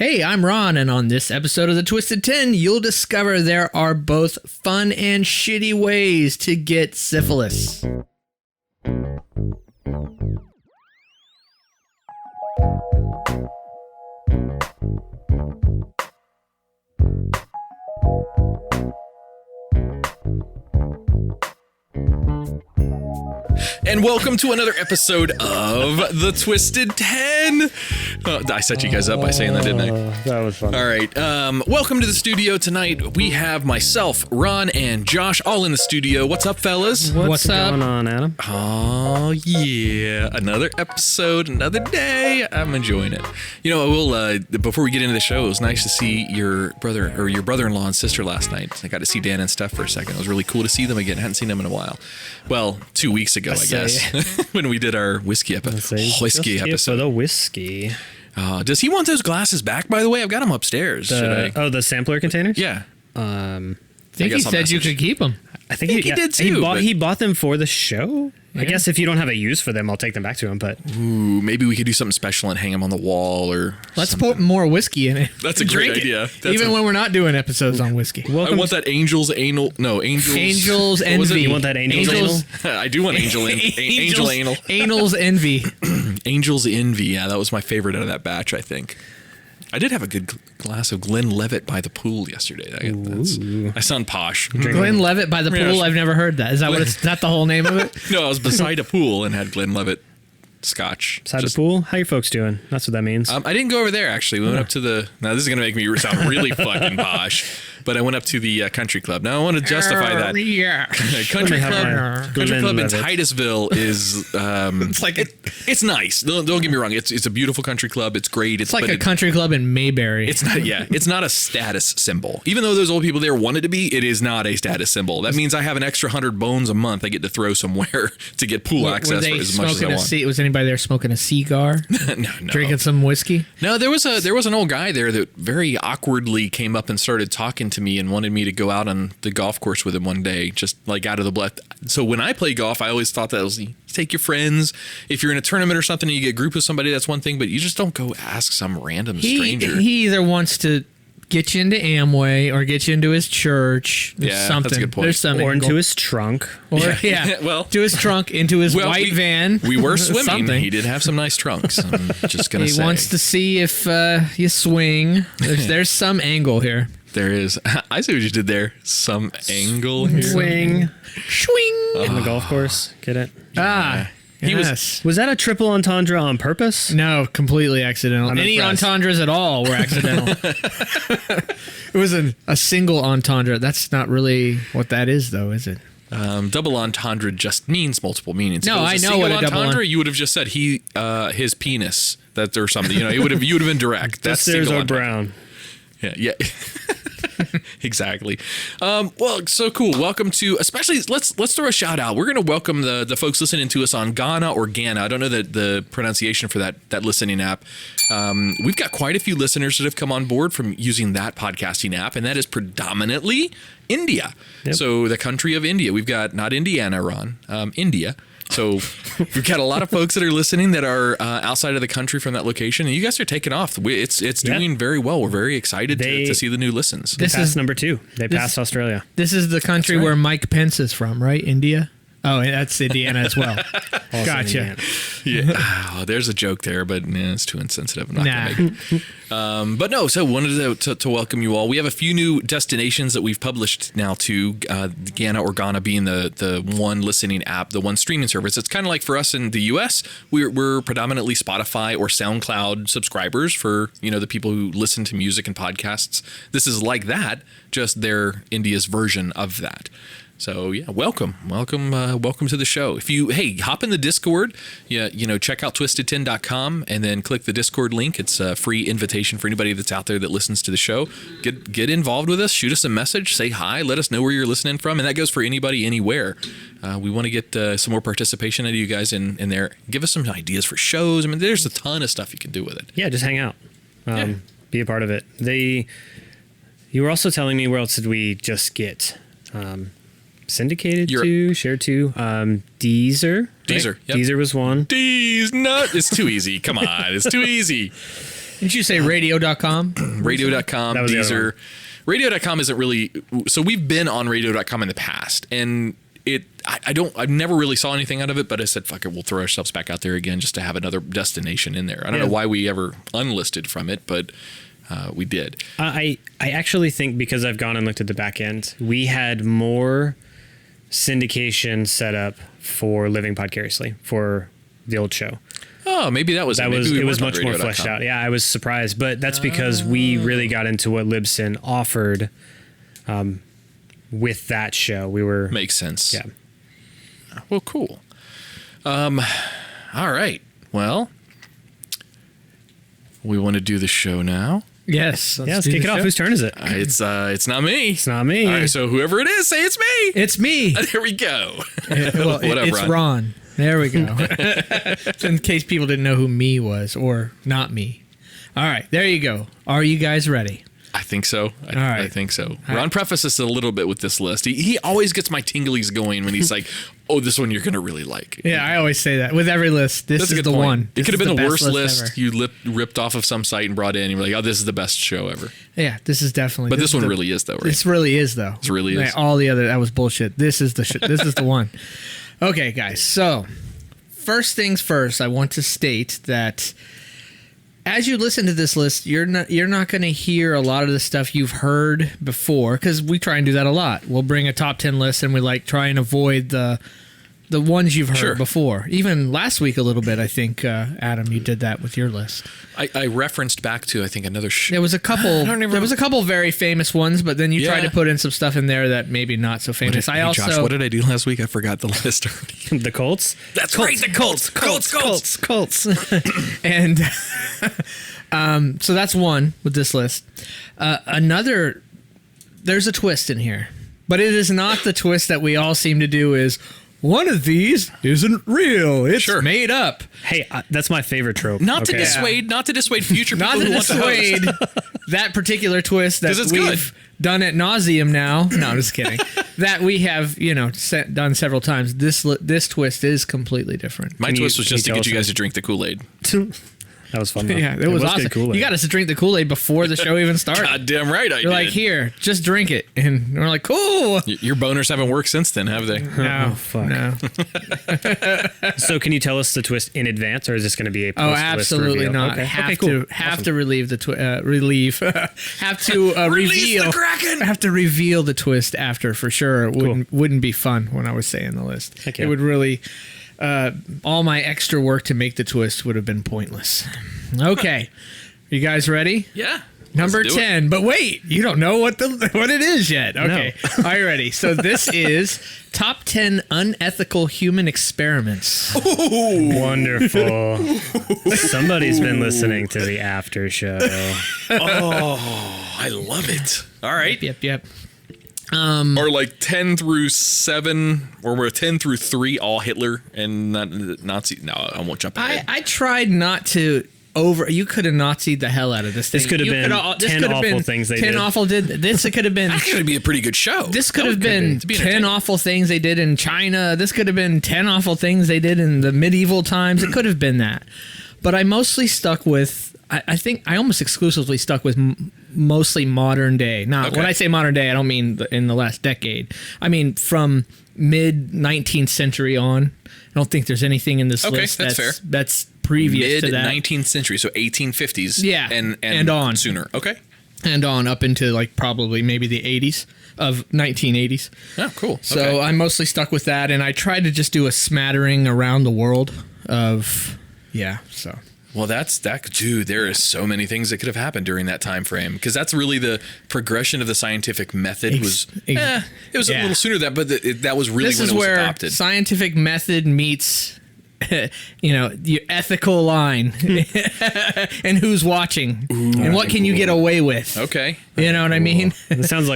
Hey, I'm Ron, and on this episode of The Twisted 10, you'll discover there are both fun and shitty ways to get syphilis. And welcome to another episode of The Twisted 10. I set you guys up by saying that, didn't I? That was fun. All right. Welcome to the studio tonight. We have myself, Ron, and Josh all in the studio. What's up, fellas? What's up? Going on, Adam? Oh, yeah. Another episode, another day. I'm enjoying it. You know, we'll before we get into the show, it was nice to see your brother or your brother-in-law and sister last night. I got to see Dan and Steph for a second. It was really cool to see them again. I hadn't seen them in a while. Well, 2 weeks ago, I guess, when we did our whiskey episode. For the whiskey. Does he want those glasses back, by the way? I've got them upstairs. The sampler containers? Yeah. I think he said you could keep them. I think he did too. He bought them for the show? Yeah. I guess if you don't have a use for them, I'll take them back to him, but... Ooh, maybe we could do something special and hang them on the wall or Let's something. put more whiskey in it. That's a great idea. Even when we're not doing episodes on whiskey. I want that Angel's Anal... No, Angel's Envy. You want that Angel's Anal? I do want Angel Anal. Angel's Envy. Angel's Envy. Yeah, that was my favorite out of that batch, I think. I did have a good glass of Glenlivet by the pool yesterday. I sound posh. Glenlivet by the pool? Yeah. I've never heard that. Is that the whole name of it? No, I was beside a pool and had Glenlivet scotch. Beside the pool? How you folks doing? That's what that means. I didn't go over there, actually. We went up to the... Now, this is going to make me sound really fucking posh. But I went up to the country club. Now, I want to justify that. Yeah. Country club in Titusville is... it's nice. Don't get me wrong. It's a beautiful country club. It's great. It's like a country club in Mayberry. It's not. Yeah, it's not a status symbol. Even though those old people there wanted to be, it is not a status symbol. That means I have an extra 100 bones a month I get to throw somewhere to get pool access for as much as I want. Was anybody there smoking a cigar? No. Drinking some whiskey? No, there was an old guy there that very awkwardly came up and started talking to me and wanted me to go out on the golf course with him one day, just like out of the blue. So when I play golf, I always thought that was, you take your friends. If you're in a tournament or something and you get a group with somebody, that's one thing, but you just don't go ask some random stranger. He either wants to get you into Amway or get you into his church. Something. That's a good point. There's something. Or into his trunk. Or, well, to his trunk, into his white van. We were swimming. He did have some nice trunks. I'm just going to say. He wants to see if you swing. There's some angle here. There is. I see what you did there. Some angle here. Swing. In the golf course. Get it? Was that a triple entendre on purpose? No, completely accidental. Any entendres at all were accidental. It was a single entendre. That's not really what that is, though, is it? Double entendre just means multiple meanings. No, I know what a double entendre. You would have just said his penis, that or something. You would have been direct. That's single entendre. Brown. Yeah. Exactly. Well, so cool. Welcome to, especially, let's throw a shout out. We're going to welcome the folks listening to us on Ghana or Ghana. I don't know the pronunciation for that listening app. We've got quite a few listeners that have come on board from using that podcasting app, and that is predominantly India. Yep. So the country of India. We've got, not Indiana, Ron, India. So we've got a lot of folks that are listening that are outside of the country from that location, and you guys are taking off. It's doing very well. We're very excited to see the new listens. This is number 2. They passed Australia. This is the country where Mike Pence is from, right? India? Oh, that's Indiana as well. Gotcha. Yeah. There's a joke there, but it's too insensitive. I'm not going to make it. But no, so wanted to welcome you all. We have a few new destinations that we've published now to Ghana or Ghana being the one listening app, the one streaming service. It's kind of like for us in the U.S., we're predominantly Spotify or SoundCloud subscribers for, the people who listen to music and podcasts. This is like that, just their India's version of that. So yeah, welcome to the show. If you hop in the Discord, check out twisted10.com and then click the Discord link. It's a free invitation for anybody that's out there that listens to the show. Get involved with us. Shoot us a message. Say hi. Let us know where you're listening from, and that goes for anybody anywhere. We want to get some more participation out of you guys in there. Give us some ideas for shows. I mean, there's a ton of stuff you can do with it. Yeah, just hang out. Be a part of it. You were also telling me, where else did we just get? Syndicated shared to, Deezer. Deezer, right? Deezer was one. It's too easy. Come on, it's too easy. Did you say radio.com? Radio.com, That was the other Deezer. Radio.com isn't really... So we've been on radio.com in the past, and I never really saw anything out of it, but I said, fuck it, we'll throw ourselves back out there again just to have another destination in there. I don't know why we ever unlisted from it, but we did. I actually think because I've gone and looked at the back end, we had more syndication set up for Living Podcariously for the old show. Oh, maybe that was It was much more fleshed out. Yeah, I was surprised, but that's because we really got into what Libsyn offered with that show. We were Makes sense. Yeah. Well, cool. All right. Well, we want to do the show now. Yes. Let's kick it off. Whose turn is it? It's not me. It's not me. All right, so whoever it is, say it's me. It's me. There we go. Well, Whatever, it's Ron. There we go. In case people didn't know who me was or not me. All right, there you go. Are you guys ready? I think so. All right. I think so. Ron prefaces a little bit with this list. He always gets my tinglies going when he's like, oh, this one you're going to really like. Yeah, I always say that with every list. This That's a is good the point. one. It This could have is been the best worst list ever. you ripped off of some site and brought in. And you're like, oh, this is the best show ever. Yeah, this is definitely. But this one is really is, though, right? This really is, though. This really is. Like, all the other, that was bullshit. This is the this is the one. Okay, guys. So, first things first, I want to state that as you listen to this list, you're not going to hear a lot of the stuff you've heard before, because we try and do that a lot. We'll bring a top 10 list and we like try and avoid the ones you've heard before. Even last week a little bit, I think, Adam, you did that with your list. I referenced back to, I think, another show. There was a couple. There was a couple very famous ones, but then you tried to put in some stuff in there that maybe not so famous. Josh, what did I do last week? I forgot the list already. The Colts? That's right, the Colts. And so that's one with this list. Another, there's a twist in here, but it is not the twist that we all seem to do. Is one of these isn't real. It's made up. Hey, that's my favorite trope. Not to dissuade future people who want to host. That particular twist that we've done at nauseum now. No, I'm just kidding. That we have, done several times. This twist is completely different. My twist was just to get you guys to drink the Kool-Aid. That was fun, though. Yeah, it was awesome. Kool-Aid. You got us to drink the Kool-Aid before the show even started. Goddamn right I did. You're like, here, just drink it. And we're like, cool. Your boners haven't worked since then, have they? No. Oh, fuck. No. So can you tell us the twist in advance, or is this going to be a post-twist absolutely reveal? not. Okay. Have Cool. to have Awesome. to relieve the relieve. Have to reveal the Kraken! Have to reveal the twist after for sure. It wouldn't be fun when I was saying the list. Heck yeah. It would really all my extra work to make the twist would have been pointless. Okay. You guys ready? Yeah. Number 10. But wait, you don't know what it is yet. Okay. No. Are you ready? So this is top 10 unethical human experiments. Ooh. Wonderful. Somebody's been listening to the after show. Oh, I love it. All right. Yep. Or like 10 through 7, or we're 10 through 3, all Hitler and not Nazi. No, I won't jump ahead. I tried not to you could have Nazi'd the hell out of this thing. This could have been 10 awful things they did. 10 awful This could have been... Actually, be a pretty good show. This could have been 10 awful things they did in China. This could have been 10 awful things they did in the medieval times. It could have been that. But I mostly stuck with... I think I almost exclusively stuck with mostly modern day. Now, when I say modern day, I don't mean in the last decade. I mean from mid-19th century on. I don't think there's anything in this list that's fair. That's previous to that. Mid-19th century, so 1850s. Yeah, and on. Sooner. Okay. And on up into like probably maybe the 80s of 1980s. Oh, cool. So I mostly stuck with that, and I tried to just do a smattering around the world of, so... Well, dude, there is so many things that could have happened during that time frame, because that's really the progression of the scientific method it was a little sooner than that, but that was really when it was adopted. This is where scientific method meets, your ethical line and who's watching and what can you get away with. Okay. You know what I mean? This sounds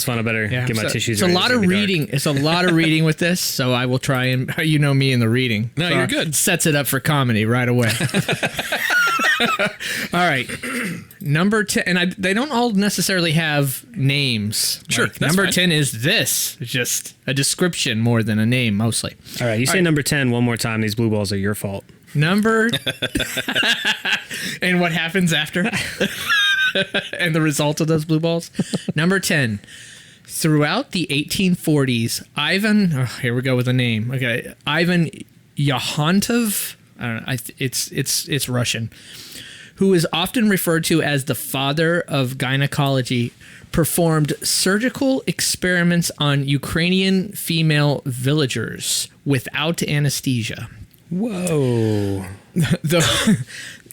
fun. I better get my tissues ready. It's a lot of reading. It's a lot of reading with this, so I will try and, me in the reading. No, so you're good. Sets it up for comedy right away. All right. Number 10, and they don't all necessarily have names. Sure. Like, number 10 is this. It's just a description more than a name, mostly. All right. You say number 10 one more time. These blue balls are your fault. And what happens after? And the result of those blue balls. Number 10. Throughout the 1840s, here we go with a name. Okay, Ivan Yahontov. I don't know. It's Russian. Who is often referred to as the father of gynecology, performed surgical experiments on Ukrainian female villagers without anesthesia. Whoa.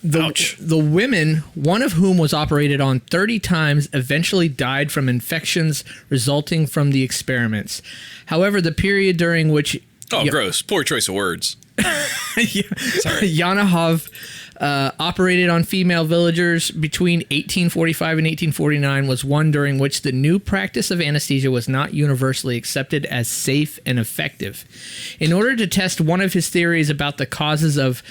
The women, one of whom was operated on 30 times, eventually died from infections resulting from the experiments. However, the period during which... gross. Poor choice of words. Yanahov operated on female villagers between 1845 and 1849 was one during which the new practice of anesthesia was not universally accepted as safe and effective. In order to test one of his theories about the causes of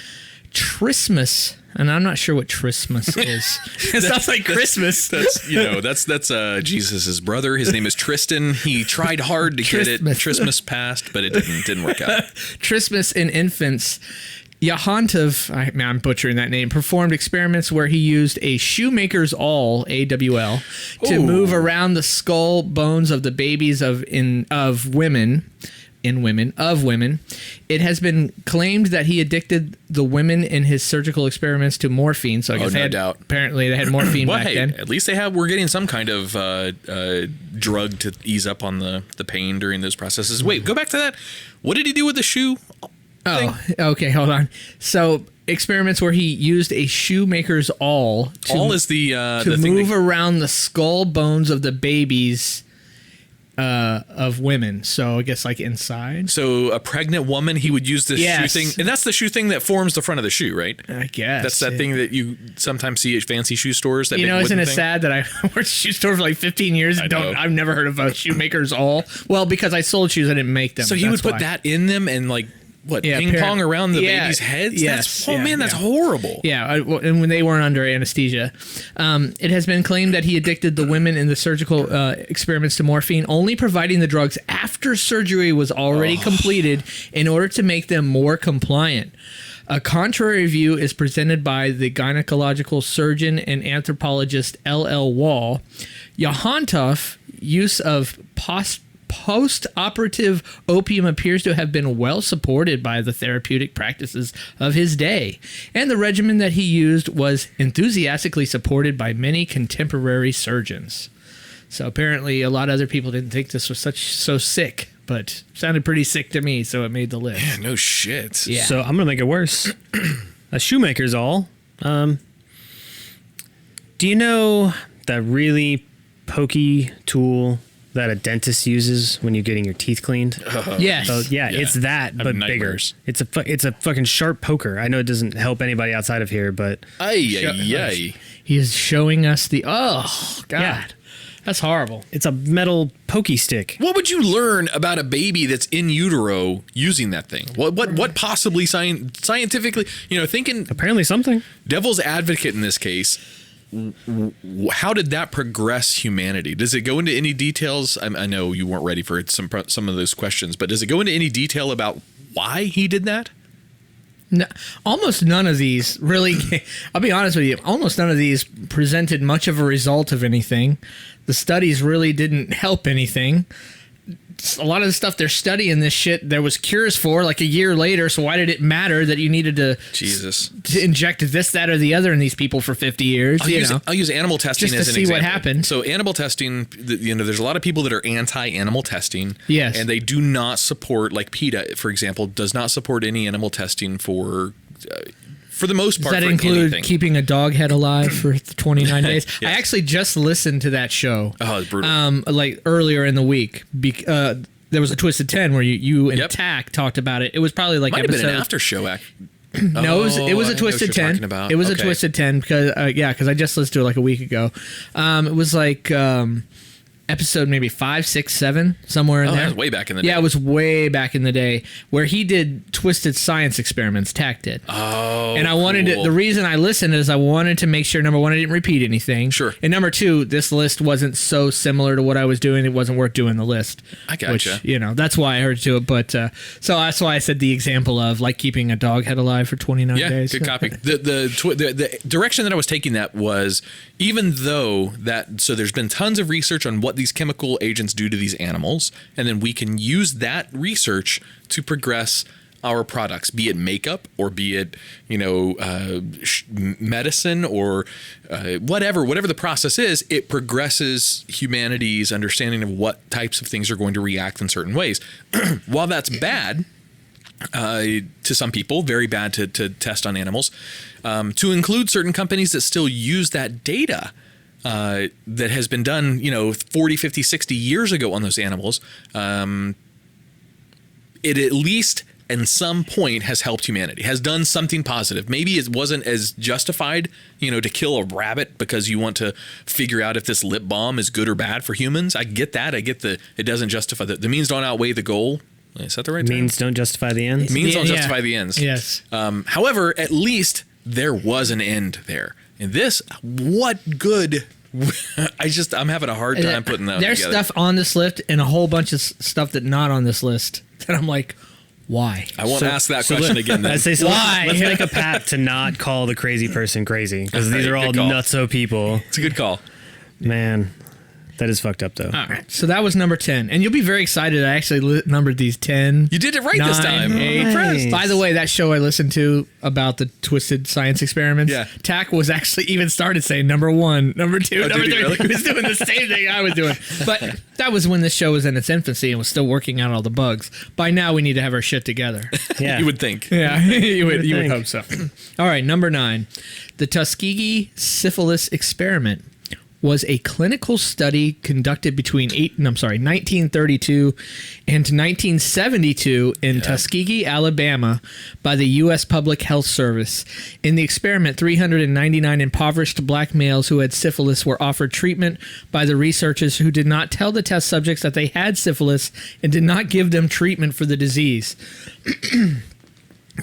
trismus, and I'm not sure what trismus is. It sounds like Christmas. That's Jesus's brother. His name is Tristan. He tried hard to get it Trismus passed, but it didn't work out. Trismus in infants. Yahontov, I'm butchering that name, performed experiments where he used a shoemaker's awl, AWL, to move around the skull bones of the babies of women. It has been claimed that he addicted the women in his surgical experiments to morphine. So I guess apparently they had morphine back then. At least we're getting some kind of drug to ease up on the pain during those processes. Wait, go back to that. What did he do with the shoe thing? Okay, hold on. So experiments where he used a shoemaker's awl to move around the skull bones of the babies of women. So I guess like inside. So a pregnant woman, he would use this shoe thing. And that's the shoe thing that forms the front of the shoe, right? I guess. That's that thing that you sometimes see at fancy shoe stores. That isn't it sad that I worked at a shoe store for like 15 years and I've never heard of a shoemaker's awl? Well, because I sold shoes, I didn't make them. So he would put that in them and like, ping pong around the baby's heads? Yes. That's horrible. Yeah, and when they weren't under anesthesia. It has been claimed that he addicted the women in the surgical experiments to morphine, only providing the drugs after surgery was already completed in order to make them more compliant. A contrary view is presented by the gynecological surgeon and anthropologist L.L. Wall. Yahontov use of post-operative opium appears to have been well supported by the therapeutic practices of his day, and the regimen that he used was enthusiastically supported by many contemporary surgeons. So apparently a lot of other people didn't think this was so sick, but sounded pretty sick to me, so it made the list. Yeah, no shit. Yeah. So I'm going to make it worse. A shoemaker's awl. Do you know that really pokey tool that a dentist uses when you're getting your teeth cleaned? Yes. So, it's that, but bigger. It's a fucking sharp poker. I know it doesn't help anybody outside of here, but... He is showing us the... Oh, God. Yeah. That's horrible. It's a metal pokey stick. What would you learn about a baby that's in utero using that thing? What possibly scientifically... thinking... Apparently something. Devil's advocate in this case... How did that progress humanity? Does it go into any details? I know you weren't ready for some of those questions, but does it go into any detail about why he did that? No, almost none of these really. I'll be honest with you. Almost none of these presented much of a result of anything. The studies really didn't help anything. A lot of the stuff they're studying this shit there was cures for like a year later, so why did it matter that you needed to inject this, that, or the other in these people for 50 years? I'll use animal testing just as an see example. What happened. So animal testing, there's a lot of people that are anti-animal testing. Yes. And they do not support, like PETA, for example, does not support any animal testing for the most part. Does that include keeping a dog head alive for 29 days? Yes. I actually just listened to that show. Oh, it's brutal. Like earlier in the week. There was a Twisted 10 where you and Tach talked about it. It was probably like might have been an after show. No, it was a Twisted 10. It was a Twisted 10 because I just listened to it like a week ago. It was like episode maybe 5, 6, 7, somewhere in Oh, there. that was way back in the day. Yeah, it was way back in the day where he did twisted science experiments. Tach did. Oh, and I wanted to, the reason I listened is I wanted to make sure, number one, I didn't repeat anything. Sure. And number two, this list wasn't so similar to what I was doing. It wasn't worth doing the list. I gotcha. Which, you know, that's why I heard to it. But so that's why I said the example of like keeping a dog head alive for 29 days. Good copy. The direction that I was taking that was, even though that, so there's been tons of research on what these chemical agents do to these animals, and then we can use that research to progress our products, be it makeup or be it, you know, medicine or whatever the process is, it progresses humanity's understanding of what types of things are going to react in certain ways. While that's bad, to some people, very bad to test on animals, to include certain companies that still use that data that has been done, you know, 40, 50, 60 years ago on those animals, it at least at some point has helped humanity, has done something positive. Maybe it wasn't as justified, you know, to kill a rabbit because you want to figure out if this lip balm is good or bad for humans. I get that. I get it doesn't justify the means don't outweigh the goal. Is that the right term? Means don't justify the ends? Means don't justify the ends. Yes. However, at least there was an end there. And this, what good... I'm having a hard time putting that There's together. stuff on this list and a whole bunch of stuff that not on this list that I'm like, why? I won't ask that question again then. I'd say so. Why? Let's make a pact to not call the crazy person crazy, because these are all Good call. nutso people. It's a good call. Man, that is fucked up, though. All right. So that was number 10. And you'll be very excited. I actually numbered these 10. You did it right this 9, time. 8. Nice. By the way, that show I listened to about the twisted science experiments, Yeah. Tach was actually even started saying number 1, number 2, Oh, number did 3. he really? He was doing the same thing I was doing. But that was when this show was in its infancy and was still working out all the bugs. By now, we need to have our shit together. Yeah. You would think. Yeah, you would think. hope so. All right, number 9. The Tuskegee syphilis experiment was a clinical study conducted between 1932 and 1972 in Tuskegee, Alabama by the U.S. Public Health Service. In the experiment, 399 impoverished black males who had syphilis were offered treatment by the researchers, who did not tell the test subjects that they had syphilis and did not give them treatment for the disease,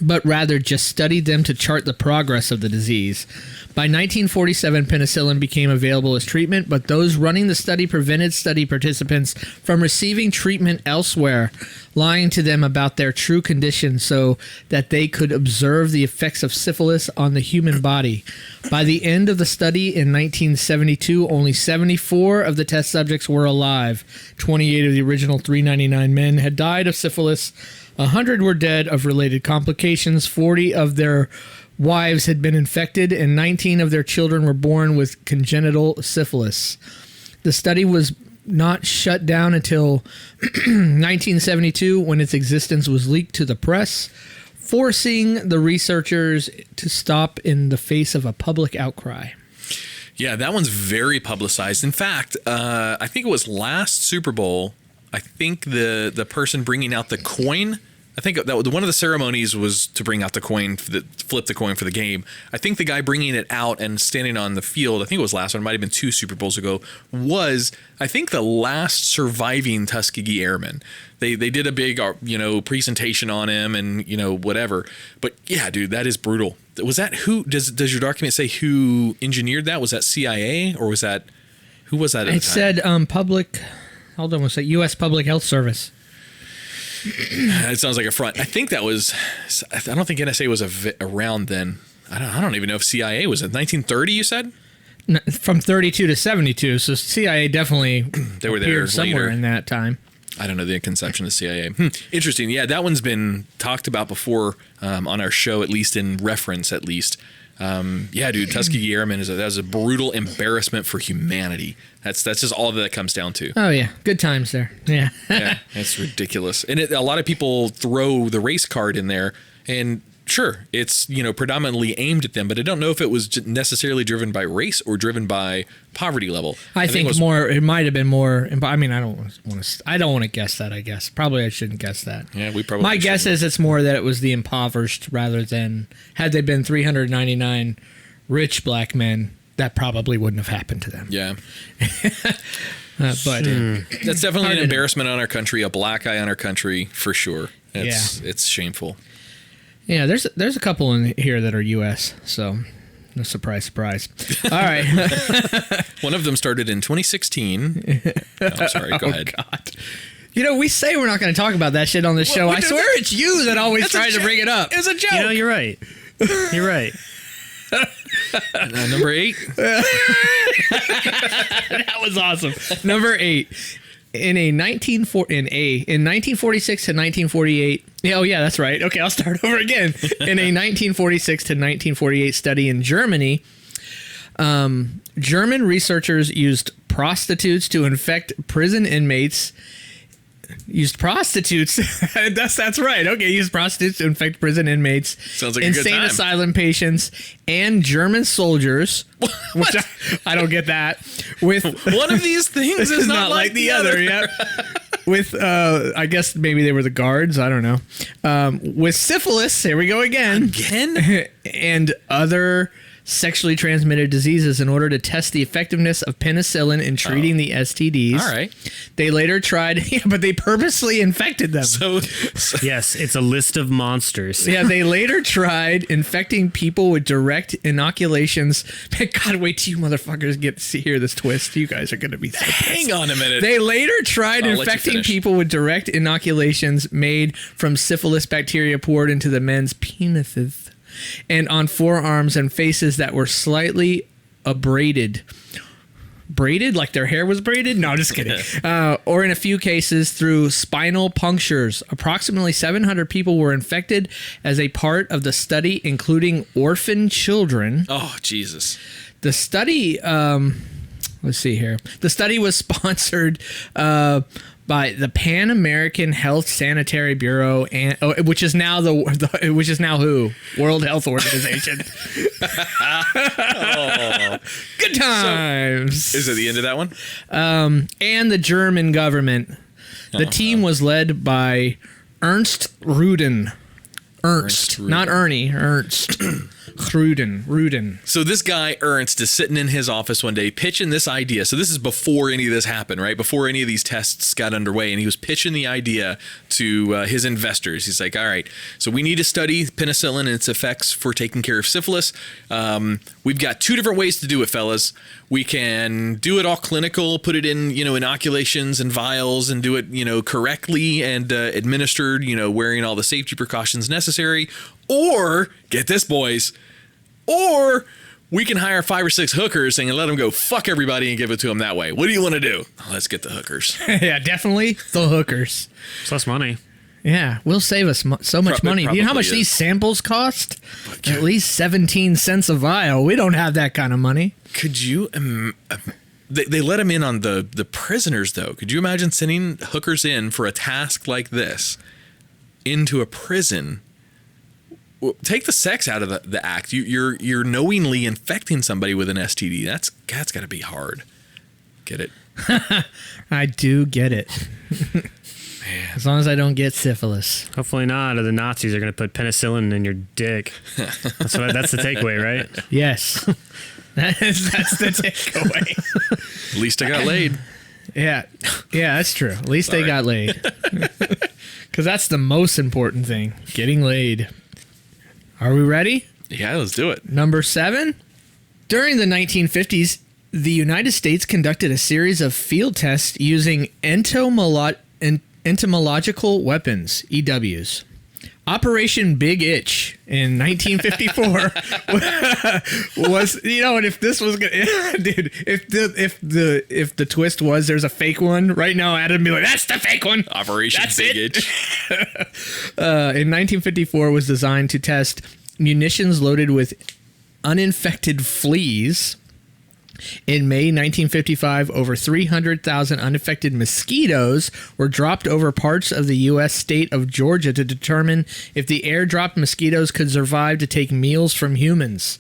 but rather just studied them to chart the progress of the disease. By 1947, penicillin became available as treatment, but those running the study prevented study participants from receiving treatment elsewhere, lying to them about their true condition so that they could observe the effects of syphilis on the human body. By the end of the study in 1972, only 74 of the test subjects were alive. 28 of the original 399 men had died of syphilis. 100 were dead of related complications. 40 of their wives had been infected, and 19 of their children were born with congenital syphilis. The study was not shut down until 1972, when its existence was leaked to the press, forcing the researchers to stop in the face of a public outcry. Yeah, that one's very publicized. In fact, I think it was last Super Bowl. I think the person bringing out the coin, I think that one of the ceremonies was to bring out the coin, flip the coin for the game. I think the guy bringing it out and standing on the field, I think it was last one, it might have been 2 Super Bowls ago, was, I think, the last surviving Tuskegee Airman. They did a big, presentation on him and, whatever. But yeah, dude, that is brutal. Was that who, does your document say who engineered that? Was that CIA or was that, who was that at the time? It said public, hold on, was it U.S. Public Health Service? It sounds like a front. I think that was, I don't think NSA was around then. I don't even know if CIA was in 1930, you said? No, from 32 to 72, so CIA definitely They were there appeared somewhere later. in that time. I don't know the conception of CIA. Interesting. Yeah, that one's been talked about before on our show, at least in reference, at least. Yeah, dude, Tuskegee Airmen that was a brutal embarrassment for humanity. That's just all that comes down to. Oh yeah, good times there. Yeah. Yeah, it's ridiculous. And a lot of people throw the race card in there, and sure, it's predominantly aimed at them, but I don't know if it was necessarily driven by race or driven by poverty level. I think it was more. It might have been more. I mean, I don't want to. I don't want to guess that. I guess probably I shouldn't guess that. Yeah, we probably. My guess shouldn't. is it's more that it was the impoverished rather than had they been 399 rich black men. that probably wouldn't have happened to them. Yeah. But That's definitely an embarrassment on our country, a black eye on our country, for sure. It's shameful. Yeah, there's a couple in here that are U.S., so no surprise. All right. One of them started in 2016. I'm sorry, go ahead. God. You know, we say we're not going to talk about that shit on the show. I swear it's you that always tries to bring it up. It's a joke. You know, you're right. You're right. Number 8. That was awesome. Number 8. In 1946 to 1948. Oh, yeah, that's right. Okay, I'll start over again. In a 1946 to 1948 study in Germany, German researchers used prostitutes to infect prison inmates. Used prostitutes. That's right. Okay, used prostitutes to infect prison inmates. Sounds like a good insane time. asylum patients and German soldiers. Which I don't get that. With one of these things is not like the other. Yep. With I guess maybe they were the guards. I don't know. With syphilis. Here we go again. And other sexually transmitted diseases in order to test the effectiveness of penicillin in treating the STDs. All right. They later tried, but they purposely infected them. So Yes, it's a list of monsters. Yeah, they later tried infecting people with direct inoculations. Man, God, wait till you motherfuckers get to hear this twist. You guys are going to be so pissed. hang on a minute. They later tried I'll let you infecting finish. people with direct inoculations made from syphilis bacteria poured into the men's penises and on forearms and faces that were slightly abraded. Braided? Like their hair was braided? No, just kidding. Or in a few cases through spinal punctures. Approximately 700 people were infected as a part of the study, including orphan children. Oh, Jesus. The study, let's see here. The study was sponsored by the Pan American Health Sanitary Bureau, and which is now which is now who? World Health Organization. Good times. So, is it the end of that one? And the German government. The team was led by Ernst Ruden. Ernst, not Ernie. Ernst. Ruden. So this guy, Ernst, is sitting in his office one day pitching this idea. So this is before any of this happened, right? Before any of these tests got underway. And he was pitching the idea to his investors. He's like, all right, so we need to study penicillin and its effects for taking care of syphilis. We've got 2 different ways to do it, fellas. We can do it all clinical, put it in, inoculations and vials and do it, correctly and administered, wearing all the safety precautions necessary. Or, get this, boys, or we can hire 5 or 6 hookers and let them go fuck everybody and give it to them that way. What do you want to do? Let's get the hookers. Yeah, definitely the hookers. It's less money. Yeah, we'll save us so much money. Do you know how much these samples cost? At least 17 cents a vial. We don't have that kind of money. Could you... They let them in on the prisoners, though. Could you imagine sending hookers in for a task like this into a prison? Take the sex out of the act. You're knowingly infecting somebody with an STD. That's got to be hard. Get it? I do get it. As long as I don't get syphilis. Hopefully not, or the Nazis are going to put penicillin in your dick. That's the takeaway, right? Yes. That's the takeaway. At least I got laid. Yeah, that's true. At least they got laid. Because that's the most important thing, getting laid. Are we ready? Yeah, let's do it. Number 7. During the 1950s, the United States conducted a series of field tests using entomological weapons, EWs. Operation Big Itch in 1954 was, and if this was gonna, dude, if the twist was there's a fake one right now, Adam would be like, that's the fake one. Operation Big Itch. In 1954 was designed to test munitions loaded with uninfected fleas. In May 1955, over 300,000 unaffected mosquitoes were dropped over parts of the U.S. state of Georgia to determine if the air-dropped mosquitoes could survive to take meals from humans.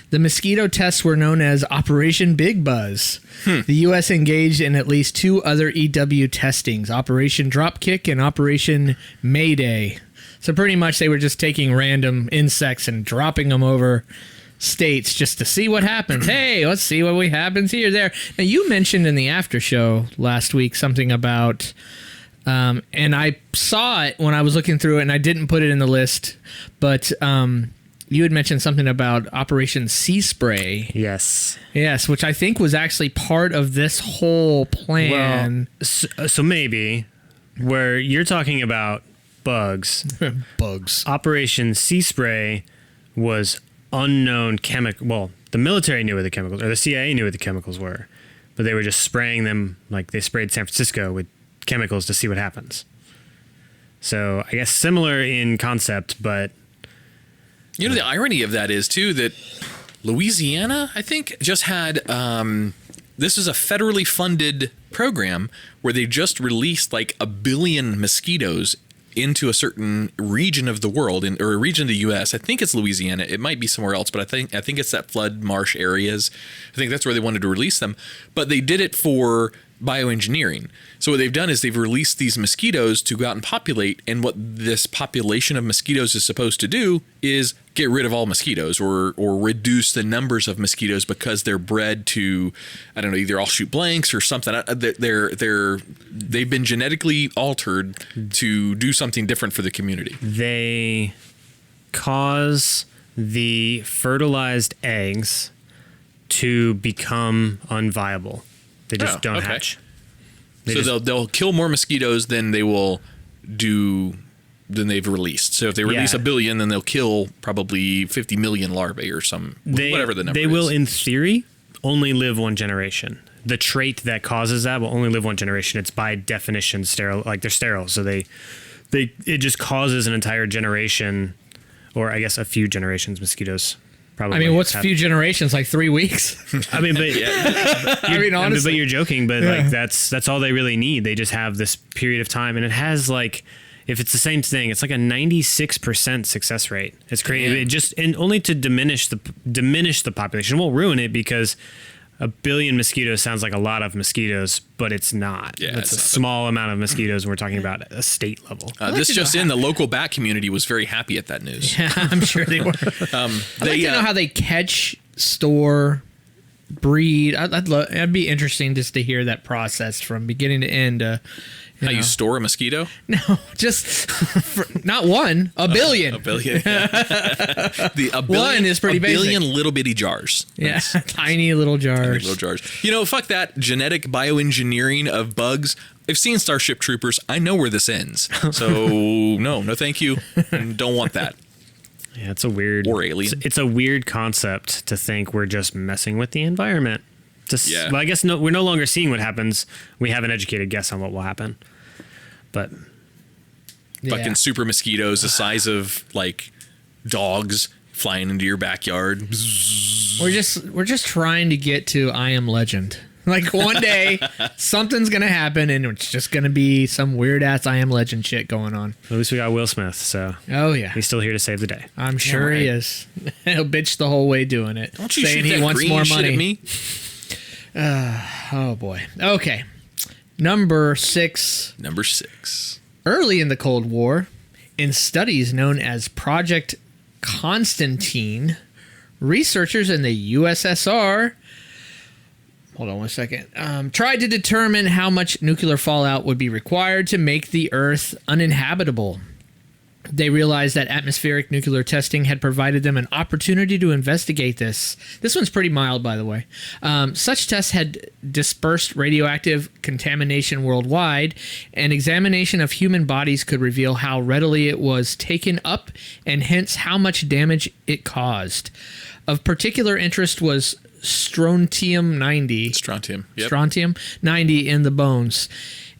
The mosquito tests were known as Operation Big Buzz. The U.S. engaged in at least 2 other EW testings, Operation Dropkick and Operation Mayday. So pretty much they were just taking random insects and dropping them over states just to see what happens. Hey, let's see what happens here, there. Now, you mentioned in the after show last week something about, and I saw it when I was looking through it, and I didn't put it in the list, but you had mentioned something about Operation Sea Spray. Yes, which I think was actually part of this whole plan. Well, so maybe where you're talking about bugs. Operation Sea Spray was unknown chemical. Well, the military knew what the chemicals, or the CIA knew what the chemicals were, but they were just spraying them like they sprayed San Francisco with chemicals to see what happens. So I guess similar in concept, but you know, the irony of that is too that Louisiana, I think, just had this is a federally funded program where they just released like 1 billion mosquitoes into a certain region of the world, or a region of the U.S. I think it's Louisiana. It might be somewhere else, but I think it's that flood marsh areas. I think that's where they wanted to release them. But they did it for bioengineering. So what they've done is they've released these mosquitoes to go out and populate. And what this population of mosquitoes is supposed to do is get rid of all mosquitoes, or reduce the numbers of mosquitoes, because they're bred to, I don't know, either all shoot blanks or something. They've been genetically altered to do something different for the community. They cause the fertilized eggs to become unviable. They just don't hatch. They'll kill more mosquitoes than they will do than they've released. So if they release 1 billion, then they'll kill probably 50 million larvae or whatever the number is. They will, in theory, only live one generation. The trait that causes that will only live one generation. It's by definition sterile. Like, they're sterile, so it just causes an entire generation, or I guess a few generations. Mosquitoes. Probably. I mean, what's a few generations? Like 3 weeks? I mean, but honestly, but you're joking. But like, that's all they really need. They just have this period of time, and it has like, if it's the same thing, it's like a 96% success rate. It's crazy. And only to diminish the population. It won't ruin it, because 1 billion mosquitoes sounds like a lot of mosquitoes, but it's not. Yeah, it's a small amount of mosquitoes. We're talking about a state level. The local bat community was very happy at that news. Yeah, I'm sure they were. I'd like to know how they catch, store, breed. It'd be interesting just to hear that process from beginning to end. You store a mosquito? No, just not one, 1 billion. 1 billion. Yeah. One is pretty basic. 1 billion little bitty jars. Yeah, tiny little jars. You know, fuck that genetic bioengineering of bugs. I've seen Starship Troopers. I know where this ends. So no, thank you. Don't want that. Yeah, it's a weird. Or alien. It's a weird concept to think we're just messing with the environment. Yeah. Well, I guess we're no longer seeing what happens. We have an educated guess on what will happen. But fucking super mosquitoes the size of like dogs flying into your backyard. We're just trying to get to I Am Legend. Like, one day something's gonna happen, and it's just gonna be some weird ass I Am Legend shit going on. At least we got Will Smith, so he's still here to save the day. I'm sure he is. He'll bitch the whole way doing it. Don't you saying shoot he that wants green more shit money. at me? Oh boy. Okay. Number 6. Early in the Cold War, in studies known as Project Constantine, researchers in the USSR, hold on one second, tried to determine how much nuclear fallout would be required to make the Earth uninhabitable. They realized that atmospheric nuclear testing had provided them an opportunity to investigate this. This one's pretty mild, by the way. Such tests had dispersed radioactive contamination worldwide. An examination of human bodies could reveal how readily it was taken up, and hence how much damage it caused. Of particular interest was strontium-90. Strontium-90 in the bones.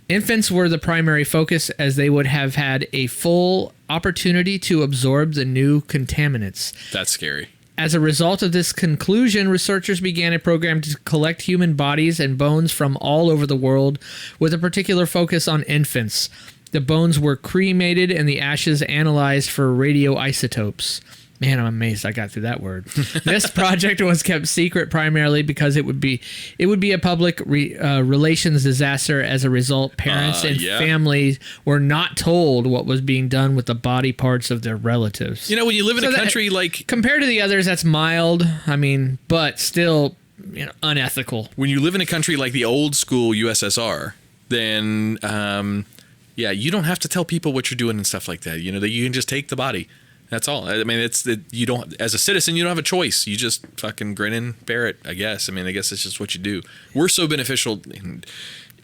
Infants were the primary focus, as they would have had a full opportunity to absorb the new contaminants. That's scary. As a result of this conclusion, researchers began a program to collect human bodies and bones from all over the world, with a particular focus on infants. The bones were cremated and the ashes analyzed for radioisotopes. Man, I'm amazed I got through that word. This project was kept secret primarily because it would be a public relations disaster. As a result, parents and families were not told what was being done with the body parts of their relatives. You know, when you live in a country like... Compared to the others, that's mild. I mean, but still, unethical. When you live in a country like the old school USSR, then, you don't have to tell people what you're doing and stuff like that. You know, that you can just take the body. That's all. I mean, you don't, as a citizen, you don't have a choice. You just fucking grin and bear it, I guess. I mean, I guess it's just what you do. We're so beneficial.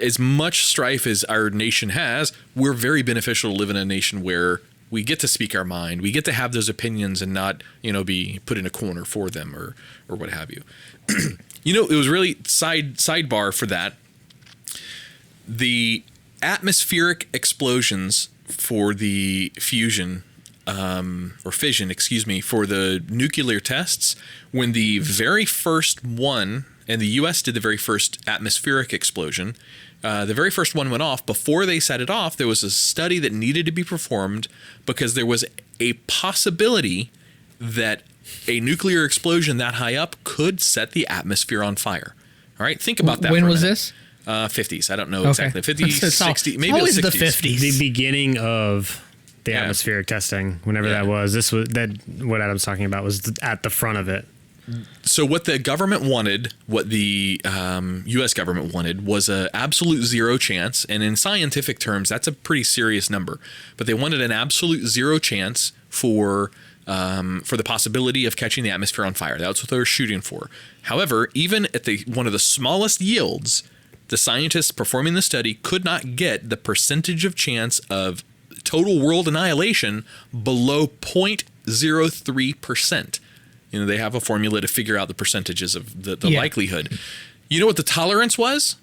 As much strife as our nation has, we're very beneficial to live in a nation where we get to speak our mind. We get to have those opinions and not, be put in a corner for them or what have you. It was really sidebar for that. The atmospheric explosions for the fission, for the nuclear tests, when the very first one, and the U.S. did the very first atmospheric explosion, the very first one went off. Before they set it off, there was a study that needed to be performed because there was a possibility that a nuclear explosion that high up could set the atmosphere on fire. All right, think about that. When was this? 50s. I don't know exactly. 50s, 60s, maybe always the 60s. The 50s. The beginning of the atmospheric testing, whenever that was. What Adam's talking about was at the front of it. So what the government wanted, what the U.S. government wanted, was an absolute zero chance. And in scientific terms, that's a pretty serious number. But they wanted an absolute zero chance for the possibility of catching the atmosphere on fire. That's what they were shooting for. However, even at one of the smallest yields, the scientists performing the study could not get the percentage of chance of total world annihilation below 0.03%. They have a formula to figure out the percentages of the likelihood. You know what the tolerance was?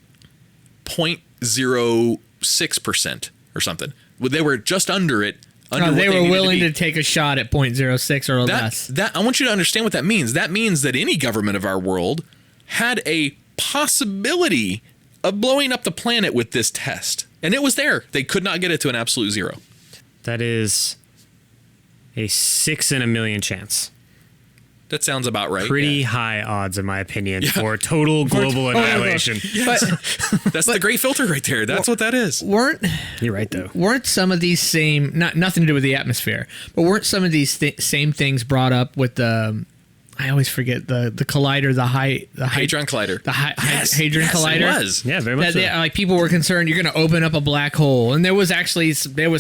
0.06% or something. They were just under it. They were willing to take a shot at 0.06 or less. I want you to understand what that means. That means that any government of our world had a possibility of blowing up the planet with this test. And it was there. They could not get it to an absolute zero. That is a 6 in a million chance. That sounds about right. Pretty high odds, in my opinion, for total global annihilation. Yes. That's the great filter right there. That's what that is. You're right, though. Weren't some of these same, nothing to do with the atmosphere, but weren't some of these same things brought up with the, I always forget the collider, the Hadron Collider. The Hadron Collider. It was. Yeah, very much so. Like people were concerned you're going to open up a black hole, and there was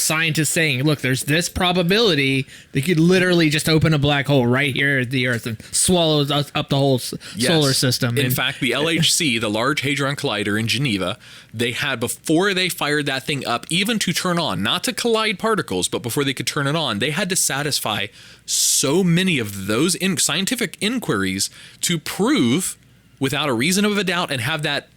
scientists saying, look, there's this probability that you could literally just open a black hole right here at the Earth and swallow up the whole solar system. In fact, the LHC, the Large Hadron Collider in Geneva, they had, before they fired that thing up, even to turn on, not to collide particles, but before they could turn it on, they had to satisfy so many of those scientific inquiries to prove without a reason of a doubt and have that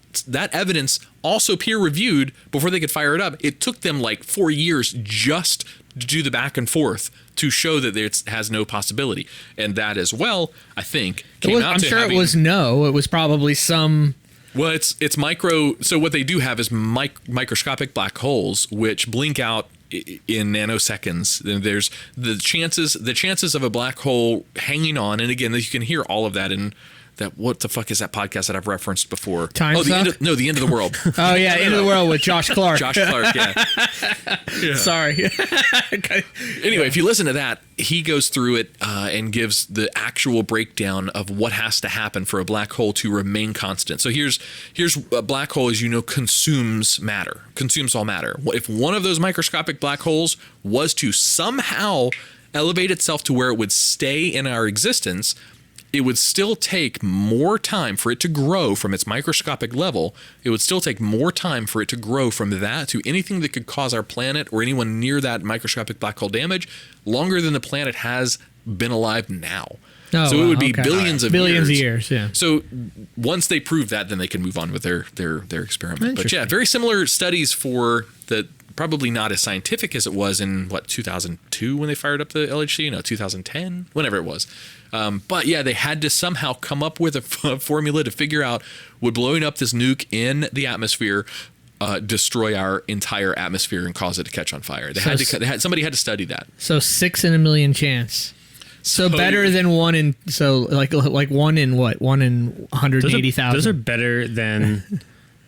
evidence also peer reviewed before they could fire it up. It took them like 4 years just to do the back and forth to show that it has no possibility. And that as well, I think, came out to having... it was probably some... Well, it's micro. So what they do have is microscopic black holes, which blink out in nanoseconds. There's the chances of a black hole hanging on, and again, you can hear all of that in that. What the fuck is that podcast that I've referenced before? The End of the World. Oh yeah, End of the World with Josh Clark. Josh Clark, yeah. Sorry. Anyway, if you listen to that, he goes through it and gives the actual breakdown of what has to happen for a black hole to remain constant. So here's a black hole, as you know, consumes all matter. If one of those microscopic black holes was to somehow elevate itself to where it would stay in our existence, it would still take more time for it to grow from its microscopic level. It would still take more time for it to grow from that to anything that could cause our planet or anyone near that microscopic black hole damage longer than the planet has been alive now. Oh, so it would be billions of years. Yeah. So once they prove that, then they can move on with their experiment. But yeah, very similar studies for the... Probably not as scientific as it was in, 2002 when they fired up the LHC? No, 2010? Whenever it was. But yeah, they had to somehow come up with a formula to figure out, would blowing up this nuke in the atmosphere destroy our entire atmosphere and cause it to catch on fire? Somebody had to study that. So 6 in a million chance. So better than one in like 1 in what? 1 in 180,000. Those are better than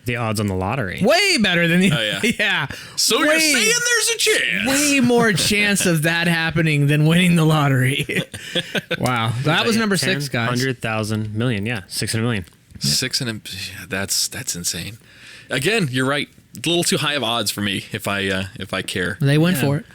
the odds on the lottery. Way better than the. Oh, yeah. Yeah. So you're saying there's a chance? Way more chance of that happening than winning the lottery. Wow. That was number 6, guys. 100,000 million. Yeah, 600 million. 6 and that's insane. Again, you're right. A little too high of odds for me if I care. They went for it.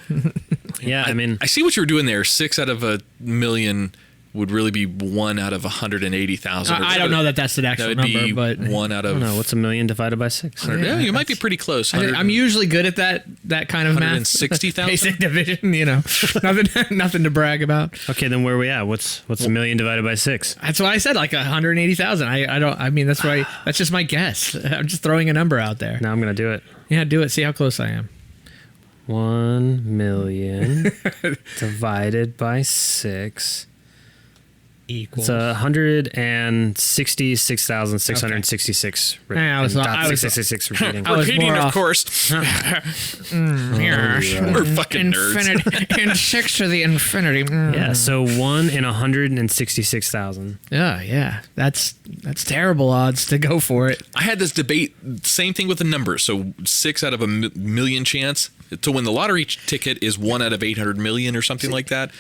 Yeah, I mean, I see what you were doing there. 6 out of a million would really be 1 out of 180,000. I don't know that that's the actual number, but 1 out of. no, what's a million divided by 6? Yeah, you might be pretty close. I'm usually good at that kind of math. 160,000? Basic division, nothing to brag about. Okay, then where are we at? What's a million divided by 6? That's why I said like 180,000. I mean that's why that's just my guess. I'm just throwing a number out there. Now I'm gonna do it. Yeah, do it. See how close I am. 1 million divided by 6 Equals. It's 166,666. I was 666 repeating. I was Repeating, more of off. course. We're fucking nerds. Infinity and 6 to the infinity. Yeah, so 1 in 166,000. Yeah. That's terrible odds to go for it. I had this debate, same thing with the numbers. So 6 out of a million chance to win the lottery ticket is 1 out of 800 million or something like that.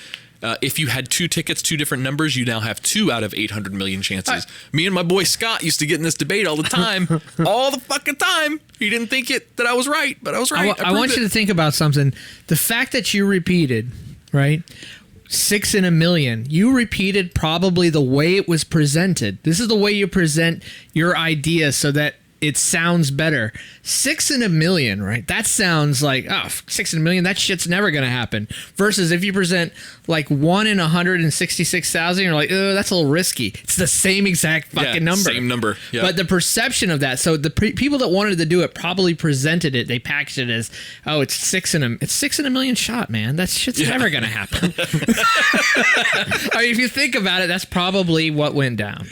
If you had 2 tickets, 2 different numbers, you now have 2 out of 800 million chances. Me and my boy Scott used to get in this debate all the time. All the fucking time. He didn't think that I was right, but I was right. I want you to think about something. The fact that you repeated, right? 6 in a million. You repeated probably the way it was presented. This is the way you present your idea so that it sounds better. 6 in a million, right? That sounds like, 6 in a million, that shit's never going to happen. Versus if you present like 1 in 166,000, you're like, that's a little risky. It's the same exact fucking number. Same number. Yeah. But the perception of that, so the people that wanted to do it probably presented it, they packaged it as, it's 6 in a million shot, man. That shit's never going to happen. I mean, if you think about it, that's probably what went down.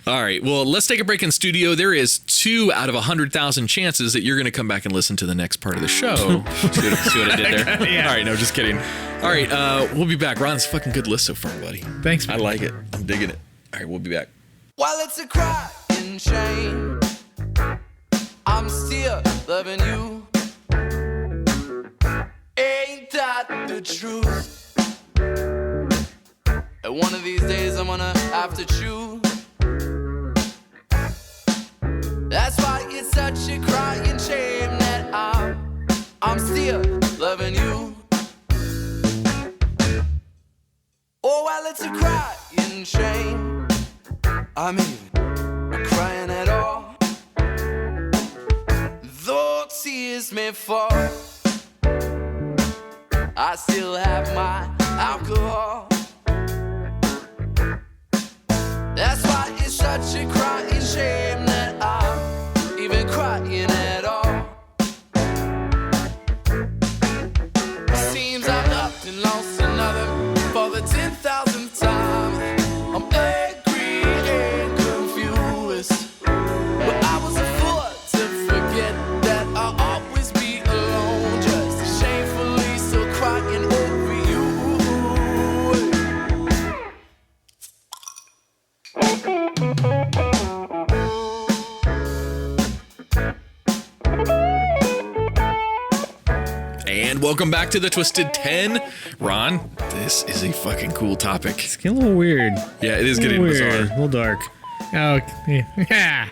All right. Well, let's take a break in studio. There is 2 out of 100,000 chances that you're going to come back and listen to the next part of the show. see what I did there? Yeah. All right. No, just kidding. All right. We'll be back. Ron, it's a fucking good list so far, buddy. Thanks, man. I like it. I'm digging it. All right. We'll be back. While it's a crying shame, I'm still loving you. Ain't that the truth? And one of these days I'm gonna have to choose. That's why it's such a crying shame that I'm still loving you. Oh, well, it's a crying shame I'm even crying at all. Though tears may fall, I still have my alcohol. That's why it's such a crying shame that I'm even crying at all. Seems I've loved and lost another for the 10,000th time. I'm angry and confused, but I was a fool to forget that I'll always be alone, just shamefully still crying over you. And welcome back to the Twisted 10. Ron, this is a fucking cool topic. It's getting a little weird. Yeah, it is getting weird. bizarre. A little dark. Oh, yeah.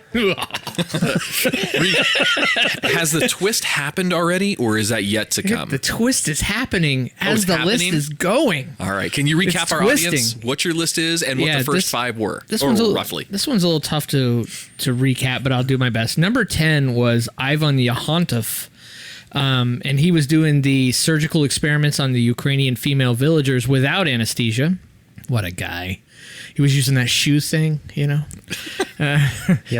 Has the twist happened already, or is that yet to come? The twist is happening as it's the happening? list is going. All right. Can you recap It's our twisting. audience what your list is and what Yeah, the first 5 were? Roughly. This one's a little tough to recap, but I'll do my best. Number 10 was Ivan Yahontov. And he was doing the surgical experiments on the Ukrainian female villagers without anesthesia. What a guy. He was using that shoe thing, Yeah,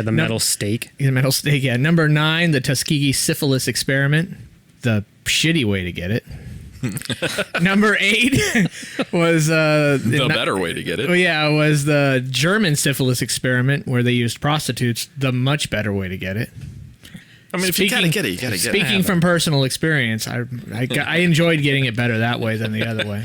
the metal stake. The metal stake, yeah. Number 9, the Tuskegee syphilis experiment. The shitty way to get it. Number 8 was... the better way to get it. Oh, yeah, was the German syphilis experiment where they used prostitutes. The much better way to get it. I mean, if you gotta get it, you gotta get it. Speaking from personal experience, I enjoyed getting it better that way than the other way.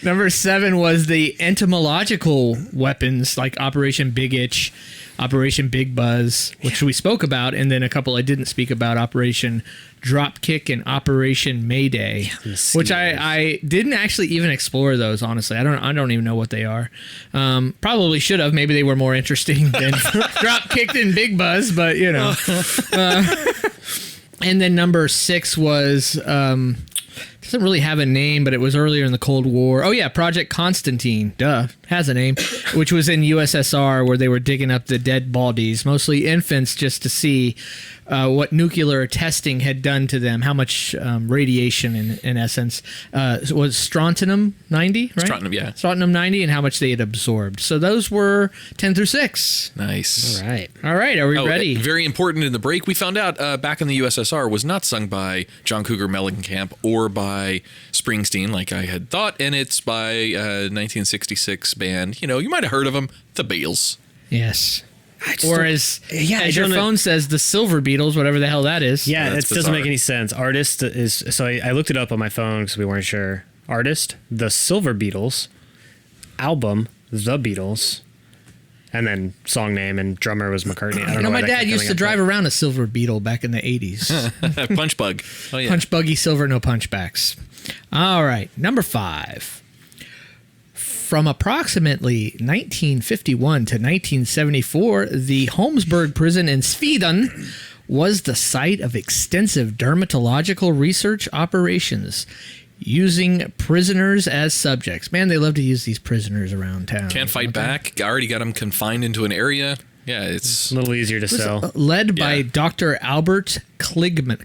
Number 7 was the entomological weapons like Operation Big Itch, Operation Big Buzz, which we spoke about, and then a couple I didn't speak about, Operation Dropkick and Operation Mayday, which I didn't actually even explore those, honestly. I don't even know what they are. Probably should have. Maybe they were more interesting than Dropkick and Big Buzz, but you know. And then number 6 was doesn't really have a name, but it was earlier in the Cold War. Oh yeah, Project Constantine, duh, has a name, which was in USSR, where they were digging up the dead bodies, mostly infants, just to see what nuclear testing had done to them, how much radiation, in essence, was strontium 90, right? Strontium, yeah. Strontium 90, and how much they had absorbed. So those were 10 through 6. Nice. All right, are we ready? Very important in the break, we found out back in the USSR was not sung by John Cougar Mellencamp or by Springsteen, like I had thought, and it's by a 1966 band. You know, you might have heard of them, the Beatles. Yes. Or as your phone says, the Silver Beatles, whatever the hell that is. Yeah, That's it doesn't make bizarre. any sense. Artist is, so I looked it up on my phone because we weren't sure. Artist, the Silver Beatles. Album, The Beatles. And then song name and drummer was McCartney. I don't know my why that dad kept used coming to up, drive but- around a Silver Beetle back in the 80s. Punch Bug. Oh, yeah. Punch buggy silver, no punchbacks. All right, number 5. From approximately 1951 to 1974, the Holmesburg prison in Sweden was the site of extensive dermatological research operations using prisoners as subjects. Man, they love to use these prisoners around town. Can't fight back. Already got them confined into an area. Yeah, it's A little easier to sell. Led by Yeah. Dr. Albert Kligman.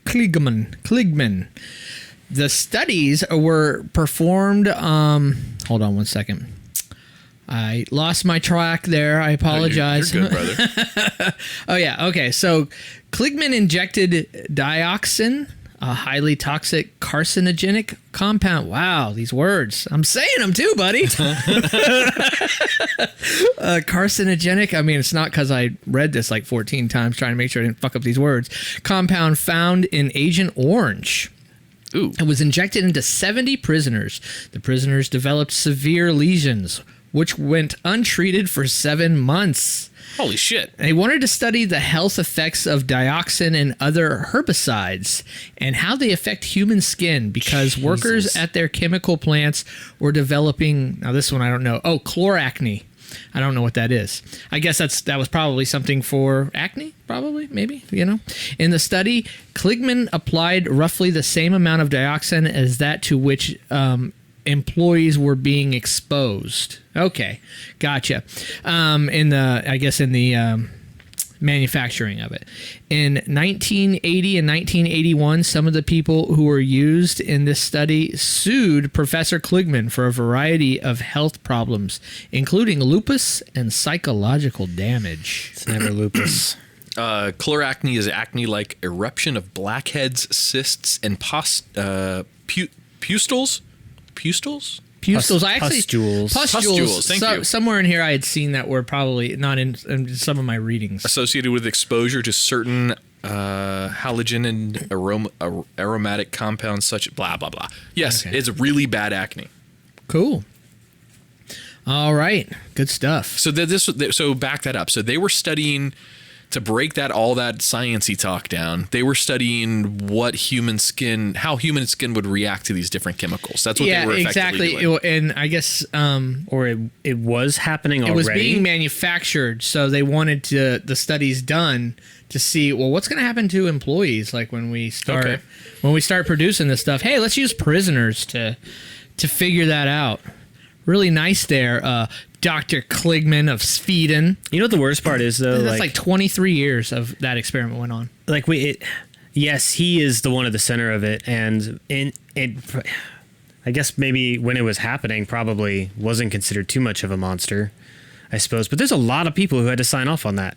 The studies were performed. Hold on one second. I lost my track there. I apologize. You're good, brother. Oh, yeah. Okay. So Kligman injected dioxin, a highly toxic carcinogenic compound. Wow, these words. I'm saying them too, buddy. Carcinogenic. I mean, it's not because I read this like 14 times trying to make sure I didn't fuck up these words. Compound found in Agent Orange. Ooh. It was injected into 70 prisoners. The prisoners developed severe lesions, which went untreated for 7 months. Holy shit. They wanted to study the health effects of dioxin and other herbicides and how they affect human skin because workers at their chemical plants were developing, now this one I don't know, chloracne. I don't know what that is. I guess that was probably something for acne, probably, maybe, you know. In the study, Kligman applied roughly the same amount of dioxin as that to which employees were being exposed. Okay, gotcha. In the manufacturing of it. In 1980 and 1981, some of the people who were used in this study sued Professor Kligman for a variety of health problems, including lupus and psychological damage. It's never lupus. Chloracne is acne like eruption of blackheads, cysts, and pustules? Pustules? Pustules. I actually Pustules. Pustules, thank you. Somewhere in here, I had seen that word, probably not in some of my readings. Associated with exposure to certain halogen and aromatic compounds such blah, blah, blah. Yes, Okay. it's really bad acne. Cool. All right. Good stuff. So back that up. So they were studying, to break all that sciencey talk down, they were studying how human skin would react to these different chemicals. That's what they were effectively exactly. doing. And I guess Or it was happening already. it was being manufactured, so they wanted the studies done to see, well, what's going to happen to employees, like when we start producing this stuff. Hey, let's use prisoners to figure that out. Really nice there, Dr. Kligman of Sweden. You know what the worst part is, though? That's like 23 years of that experiment went on. Like yes, he is the one at the center of it, and I guess maybe when it was happening, probably wasn't considered too much of a monster, I suppose. But there's a lot of people who had to sign off on that.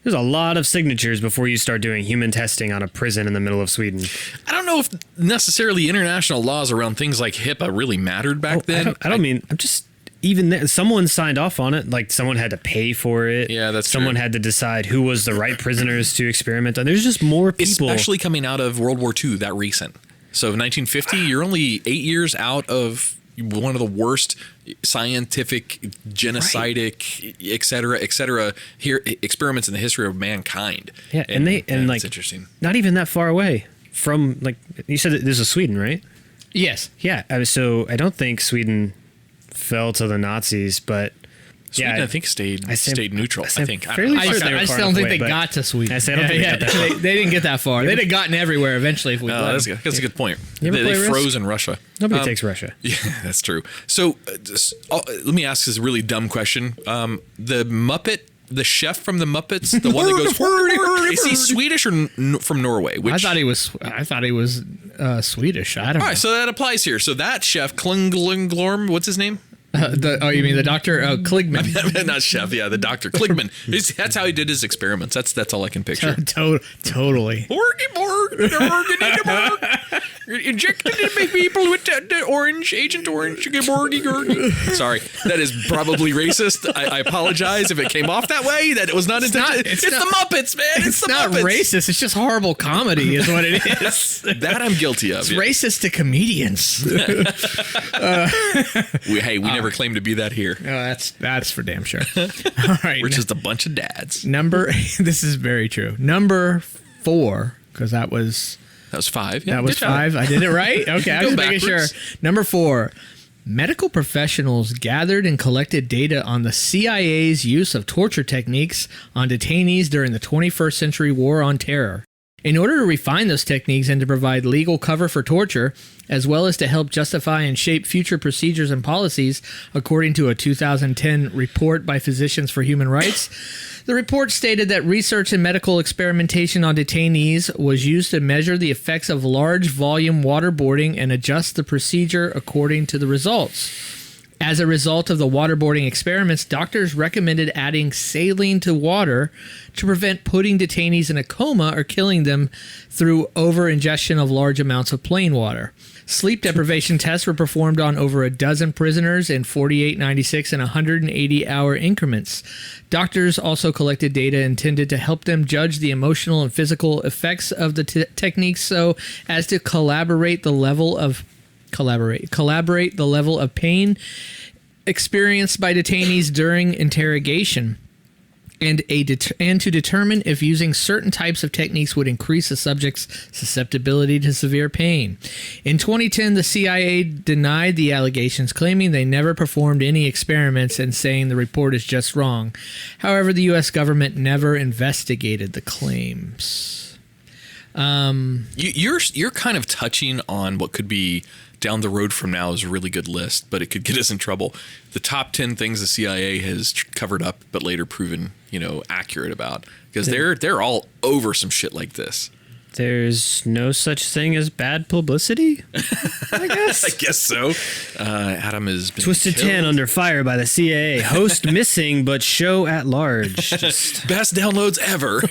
There's a lot of signatures before you start doing human testing on a prison in the middle of Sweden. I don't know if necessarily international laws around things like HIPAA really mattered back then. I don't mean, I'm just, even there, someone signed off on it. Like someone had to pay for it. Yeah, that's Someone true. had to decide who was the right prisoners to experiment on. There's just more people. Especially coming out of World War II, that recent. So 1950, you're only 8 years out of one of the worst scientific, genocidal, et cetera, here experiments in the history of mankind. Yeah, and like it's interesting. Not even that far away from, like you said, this is Sweden, right? Yes. Yeah. So I don't think Sweden fell to the Nazis, but Sweden, I think stayed neutral. I think. fairly I sure don't know. they were I just far don't enough think away, they but- got to Sweden. I say I don't think they got that far. They didn't get that far. They'd have gotten everywhere eventually if we let That's them. a good point. You ever They play Risk? froze in Russia. Nobody takes Russia. Yeah, that's true. So let me ask this really dumb question. The Muppet, the chef from the Muppets, the one that goes, is he Swedish or from Norway? I thought he was Swedish. I don't know. All right, so that applies here. So that chef, Klinglorm, what's his name? You mean the doctor Kligman? Not chef, yeah, the doctor Kligman. That's how he did his experiments. That's all I can picture. Totally. Injected in people with Agent Orange. Sorry, that is probably racist. I apologize if it came off that way. That it was not intended. It's the Muppets, man. It's the not Muppets. racist. It's just horrible comedy, is what it is. That I'm guilty of. It's racist to comedians. We never claimed to be that here. Oh, that's for damn sure. All right, We're just a bunch of dads. This is very true. Number 4, because that was 5. Yeah, that was good job. 5. I did it right. Okay, I Go was making sure. backwards. Number 4. Medical professionals gathered and collected data on the CIA's use of torture techniques on detainees during the 21st century war on terror. In order to refine those techniques and to provide legal cover for torture, as well as to help justify and shape future procedures and policies, according to a 2010 report by Physicians for Human Rights, the report stated that research in medical experimentation on detainees was used to measure the effects of large volume waterboarding and adjust the procedure according to the results. As a result of the waterboarding experiments, doctors recommended adding saline to water to prevent putting detainees in a coma or killing them through over-ingestion of large amounts of plain water. Sleep deprivation tests were performed on over a dozen prisoners in 48, 96, and 180-hour increments. Doctors also collected data intended to help them judge the emotional and physical effects of the techniques so as to collaborate the level of pain experienced by detainees during interrogation, and to determine if using certain types of techniques would increase the subject's susceptibility to severe pain. In 2010, the CIA denied the allegations, claiming they never performed any experiments and saying the report is just wrong. However, the U.S. government never investigated the claims. You're kind of touching on what could be down the road from now is a really good list, but it could get us in trouble. The top 10 things the CIA has covered up, but later proven, accurate about, because they're all over some shit like this. There's no such thing as bad publicity, I guess. I guess so. Adam has been Twisted killed. 10 under fire by the CIA. Host missing, but show at large. Just Best downloads ever.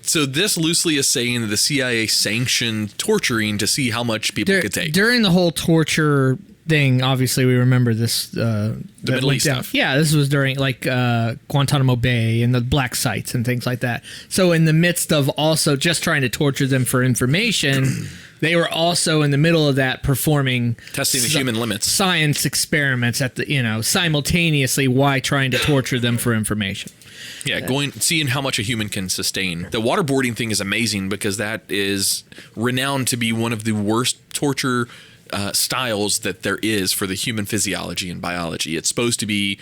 So this loosely is saying that the CIA sanctioned torturing to see how much people could take. During the whole torture thing, obviously we remember this. The Middle East stuff. Yeah, this was during Guantanamo Bay and the black sites and things like that. So in the midst of also just trying to torture them for information, they were also in the middle of that performing Testing the human limits. Science experiments at the simultaneously while trying to torture them for information. Yeah, seeing how much a human can sustain. The waterboarding thing is amazing because that is renowned to be one of the worst torture styles that there is for the human physiology and biology. It's supposed to be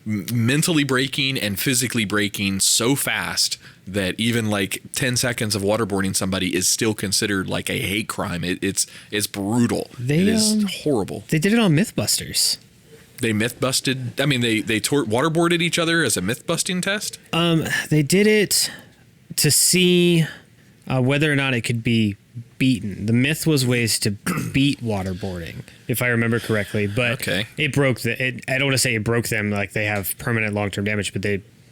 mentally breaking and physically breaking so fast that even like 10 seconds of waterboarding somebody is still considered like a hate crime. It's brutal. It is horrible. They did it on Mythbusters. They myth-busted. I mean, they waterboarded each other as a myth-busting test? They did it to see whether or not it could be beaten. The myth was ways to beat waterboarding, if I remember correctly. But it broke I don't want to say it broke them like they have permanent long-term damage, but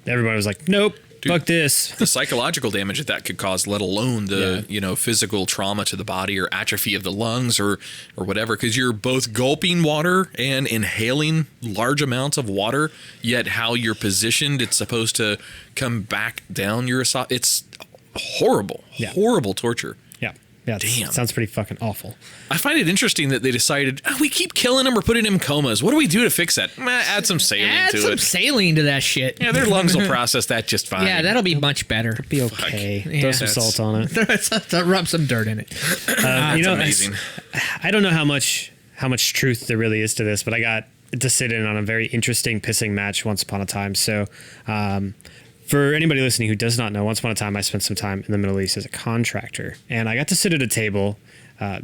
everybody was like, nope. Dude, fuck this. The psychological damage that could cause, let alone the physical trauma to the body or atrophy of the lungs or whatever, because you're both gulping water and inhaling large amounts of water, yet how you're positioned, it's supposed to come back down your esophagus. It's horrible, horrible torture. Yeah. Yeah, Damn. sounds pretty fucking awful. I find it interesting that they decided, we keep killing them or putting them in comas. What do we do to fix that? Add some saline Add to some it. saline to that shit. Yeah, their lungs will process that just fine. Yeah, that'll be much better. Be okay. Yeah. Throw some salt on it. Rub some dirt in it. That's amazing. I don't know how much truth there really is to this, but I got to sit in on a very interesting pissing match once upon a time. So, for anybody listening who does not know, once upon a time I spent some time in the Middle East as a contractor, and I got to sit at a table.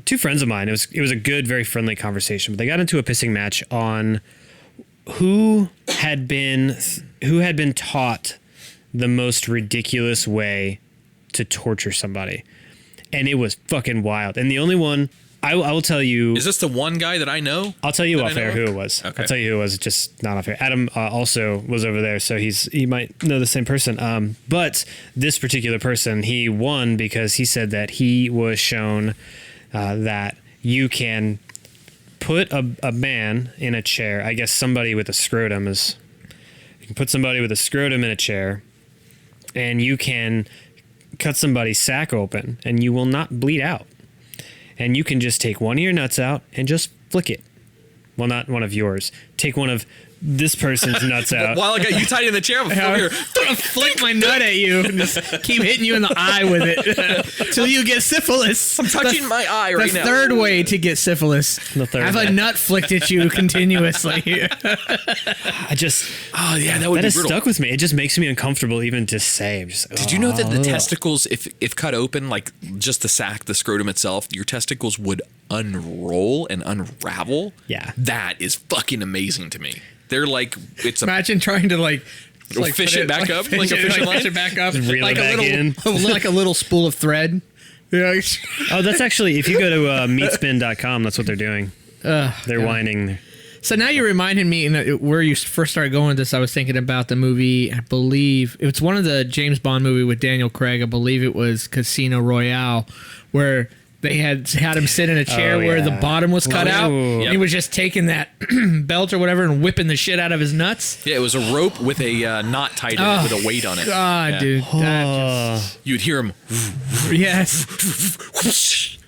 Two friends of mine. It was a good, very friendly conversation. But they got into a pissing match on who had been taught the most ridiculous way to torture somebody, and it was fucking wild. And the only one I will tell you. Is this the one guy that I know? I'll tell you off air who it was. Okay. I'll tell you who it was, just not off air. Adam also was over there, so he might know the same person. But this particular person, he won because he said that he was shown that you can put a man in a chair. I guess somebody with a scrotum is. You can put somebody with a scrotum in a chair, and you can cut somebody's sack open, and you will not bleed out. And you can just take one of your nuts out and just flick it. Well, not one of yours. Take one of this person's nuts out. While I got you tied in the chair, I'm over here. Flick my nut at you and just keep hitting you in the eye with it till you get syphilis. I'm touching my eye right the now. third way to get syphilis. The third Have way. a nut flicked at you continuously. I just Oh yeah, that would that be has brutal. stuck with me. It just makes me uncomfortable even to say. I'm just, Did you know that the testicles, if cut open, like just the sac, the scrotum itself, your testicles would unroll and unravel? Yeah. That is fucking amazing to me. They're like, it's a Imagine trying to fish it back up, like a fishing line? Fish it back up, Reel like it back in. like a little spool of thread. Yeah. Oh, that's actually, if you go to meatspin.com, that's what they're doing. They're winding. So now you're reminding me, where you first started going with this, I was thinking about the movie, I believe, it's one of the James Bond movie with Daniel Craig, I believe it was Casino Royale, where they had him sit in a chair where the bottom was cut out, and he was just taking that belt or whatever and whipping the shit out of his nuts. Yeah, it was a rope with a knot tied in it with a weight on it. God, Yeah. dude. That You'd hear him. just, yes.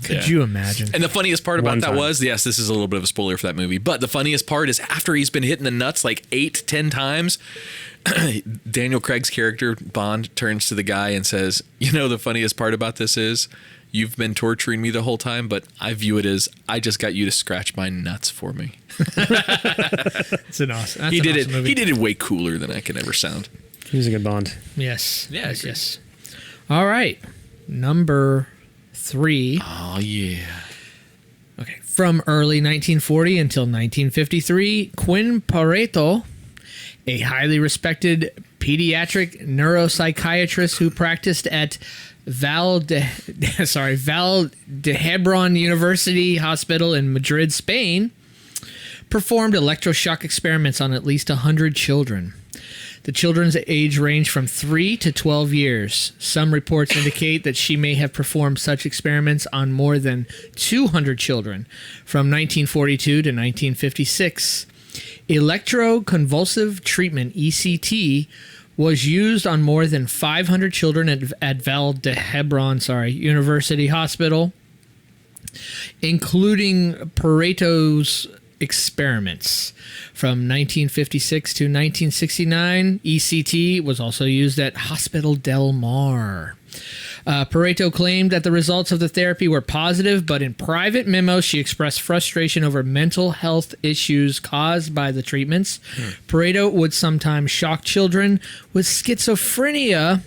Could you imagine? And the funniest part about One that time. was, yes, this is a little bit of a spoiler for that movie, but the funniest part is after he's been hitting the nuts like 8-10 times, Daniel Craig's character, Bond, turns to the guy and says, you know, the funniest part about this is you've been torturing me the whole time, but I view it as I just got you to scratch my nuts for me. It's an awesome. He did it way cooler than I can ever sound. He was a good Bond. Yes. Yeah, I Yes. agree. Yes. All right. Number 3. Oh, yeah. Okay. From early 1940 until 1953, Quinn Pareto, a highly respected pediatric neuropsychiatrist who practiced at Valdehebron University Hospital in Madrid, Spain, performed electroshock experiments on at least 100 children. The children's age ranged from 3 to 12 years. Some reports indicate that she may have performed such experiments on more than 200 children from 1942 to 1956. Electroconvulsive treatment, ECT, was used on more than 500 children at Valdehebron University Hospital, including Pareto's experiments. From 1956 to 1969, ECT was also used at Hospital Del Mar. Pareto claimed that the results of the therapy were positive, but in private memos, she expressed frustration over mental health issues caused by the treatments. Pareto would sometimes shock children with schizophrenia,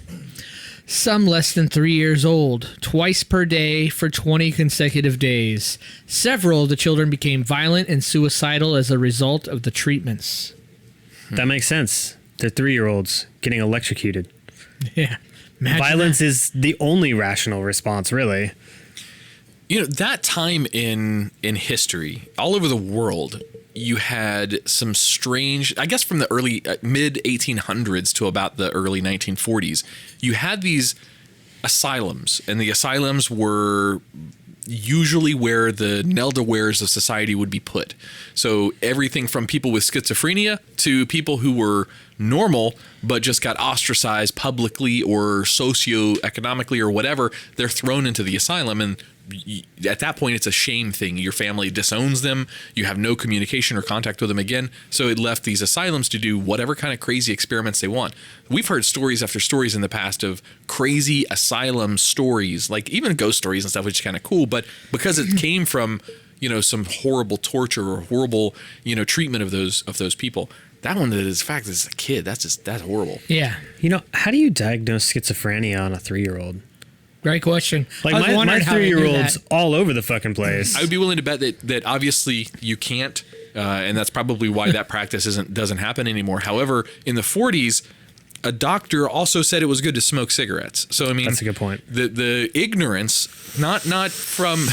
some less than 3 years old, twice per day for 20 consecutive days. Several of the children became violent and suicidal as a result of the treatments. That makes sense. They're 3-year-olds getting electrocuted. Yeah. Imagine Violence is the only rational response, really. You know, that time in history, all over the world, you had some strange, I guess from the early mid 1800s to about the early 1940s, you had these asylums, and the asylums were usually where the Nelda-wares of society would be put. So everything from people with schizophrenia to people who were normal but just got ostracized publicly or socioeconomically or whatever, they're thrown into the asylum, and at that point it's a shame thing. Your family disowns them, you have no communication or contact with them again, so it left these asylums to do whatever kind of crazy experiments they want. We've heard stories after stories in the past of crazy asylum stories, like even ghost stories and stuff, which is kind of cool, but because it came from, you know, some horrible torture or horrible, you know, treatment of those people. That one that is fact is a kid. That's horrible. Yeah. You know, how do you diagnose schizophrenia on a 3-year-old? Great question. Like my 3-year-old's all over the fucking place. I would be willing to bet that obviously you can't, and that's probably why that practice doesn't happen anymore. However, in the 40s, a doctor also said it was good to smoke cigarettes. So I mean, that's a good point. The ignorance, not from,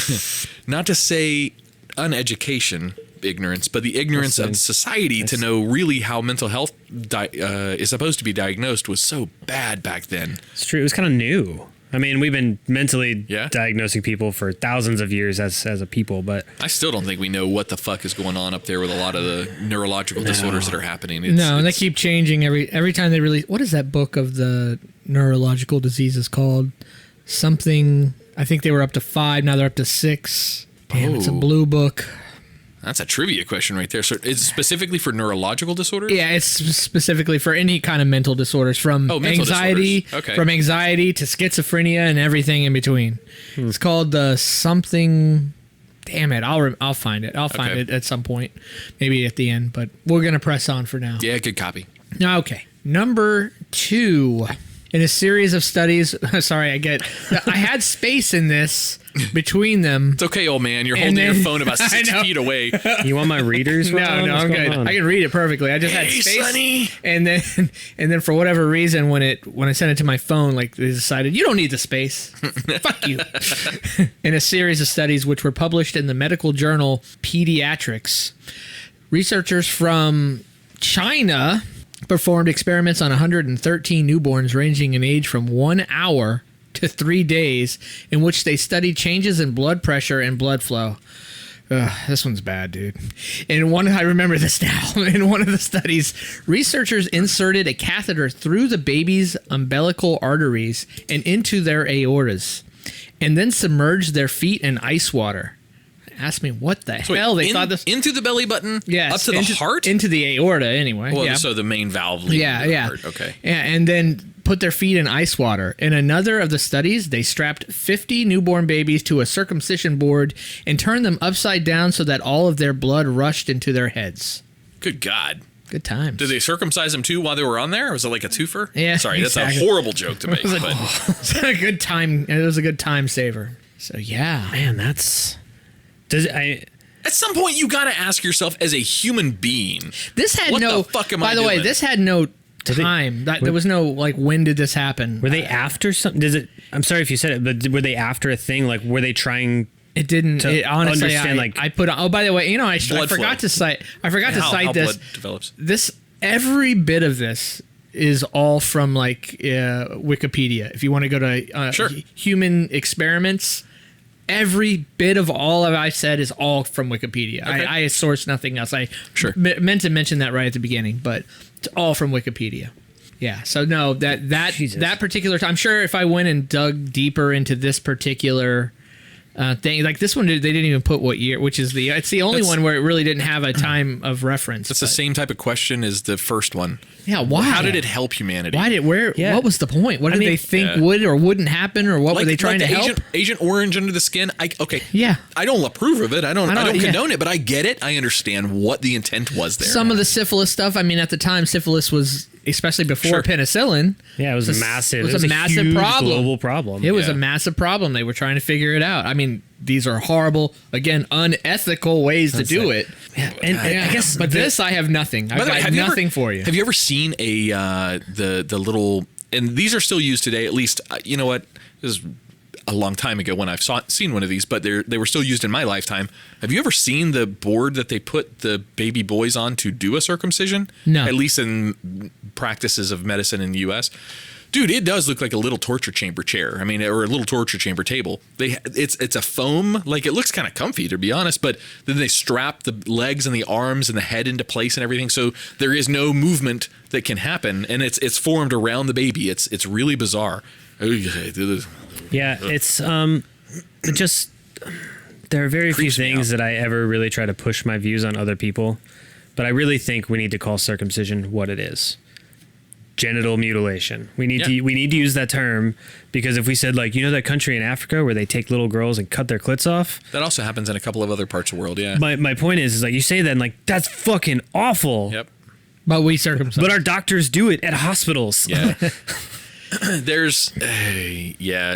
not to say uneducation ignorance, but the ignorance of society to know really how mental health is supposed to be diagnosed was so bad back then. It's true. It was kind of new. I mean, we've been mentally diagnosing people for thousands of years as a people, but I still don't think we know what the fuck is going on up there with a lot of the neurological disorders that are happening. And they keep changing every time they release. What is that book of the neurological diseases called? Something. I think they were up to 5. Now they're up to 6. Damn, it's a blue book. That's a trivia question right there. So it's specifically for neurological disorders? Yeah, it's specifically for any kind of mental disorders, from anxiety, from anxiety to schizophrenia and everything in between. It's called something. Damn it! I'll find it. I'll find it at some point, maybe at the end. But we're gonna press on for now. Yeah, good copy. Okay, number 2 in a series of studies. Sorry, I had space in this. Between them. It's okay, old man. You're holding your phone about 6 feet away. You want my readers? No, I'm good. I can read it perfectly. I just had space. Sonny. And then for whatever reason, when I sent it to my phone, like they decided you don't need the space. Fuck you. In a series of studies which were published in the medical journal Pediatrics, researchers from China performed experiments on 113 newborns ranging in age from 1 hour to 3 days, in which they studied changes in blood pressure and blood flow. This one's bad, dude. I remember this now. In one of the studies, researchers inserted a catheter through the baby's umbilical arteries and into their aortas, and then submerged their feet in ice water. Ask me what the hell they thought this into the belly button. Yes, up to the heart, into the aorta. Anyway, well, so the main valve. Heart. Okay, yeah, and then put their feet in ice water. In another of the studies, they strapped 50 newborn babies to a circumcision board and turned them upside down so that all of their blood rushed into their heads. Good God. Good times. Did they circumcise them too while they were on there? Or was it like a twofer? Yeah. Sorry, that's a horrible joke to make. It's a good time. It was a good time saver. So yeah, man, that's. At some point, you got to ask yourself, as a human being, this had what no. the fuck am by I the doing? way, this had no time. There was no like. When did this happen? Were they after something? I'm sorry if you said it, but were they after a thing? Like, were they trying? It didn't. Honestly, understand, like, I put. Oh, by the way, I forgot to cite. I forgot to cite this. Blood develops. This every bit of this is all from like Wikipedia. If you want to go to human experiments. Every bit of all I said is all from Wikipedia. Okay. I sourced nothing else. I meant to mention that right at the beginning, but it's all from Wikipedia. Yeah. So no, that particular time. I'm sure if I went and dug deeper into this particular thing, like this one, they didn't even put what year, which is it's the only one where it really didn't have a time of reference. That's the same type of question as the first one. Yeah, why? How did it help humanity? What was the point? What did they think would or wouldn't happen, or what were they trying to help? Agent Orange under the skin. Yeah. I don't approve of it. I don't condone it, but I get it. I understand what the intent was there. Some of the syphilis stuff. I mean, at the time, syphilis was, especially before penicillin. Yeah, it was massive. It was a massive huge problem. Global problem. It was a massive problem. They were trying to figure it out. I mean, these are horrible, again, unethical ways to do it. Yeah. And I guess, but this, I have nothing. I've got nothing for you. Have you ever seen the little, and these are still used today, at least, you know what, this is a long time ago when I've seen one of these, but they were still used in my lifetime. Have you ever seen the board that they put the baby boys on to do a circumcision? No. At least in practices of medicine in the U.S. Dude, it does look like a little torture chamber chair. I mean, or a little torture chamber table. It's a foam, like it looks kind of comfy to be honest, but then they strap the legs and the arms and the head into place and everything, so there is no movement that can happen, and it's formed around the baby. It's really bizarre. Yeah, it's it just there are very few Creeps me things out. that I ever really try to push my views on other people, but I really think we need to call circumcision what it is. Genital mutilation. We need to use that term, because if we said, like, that country in Africa where they take little girls and cut their clits off, That also happens in a couple of other parts of the world, yeah. my point is like, you say that and like, that's fucking awful. Yep. But we circumcised. But our doctors do it at hospitals. Yeah. There's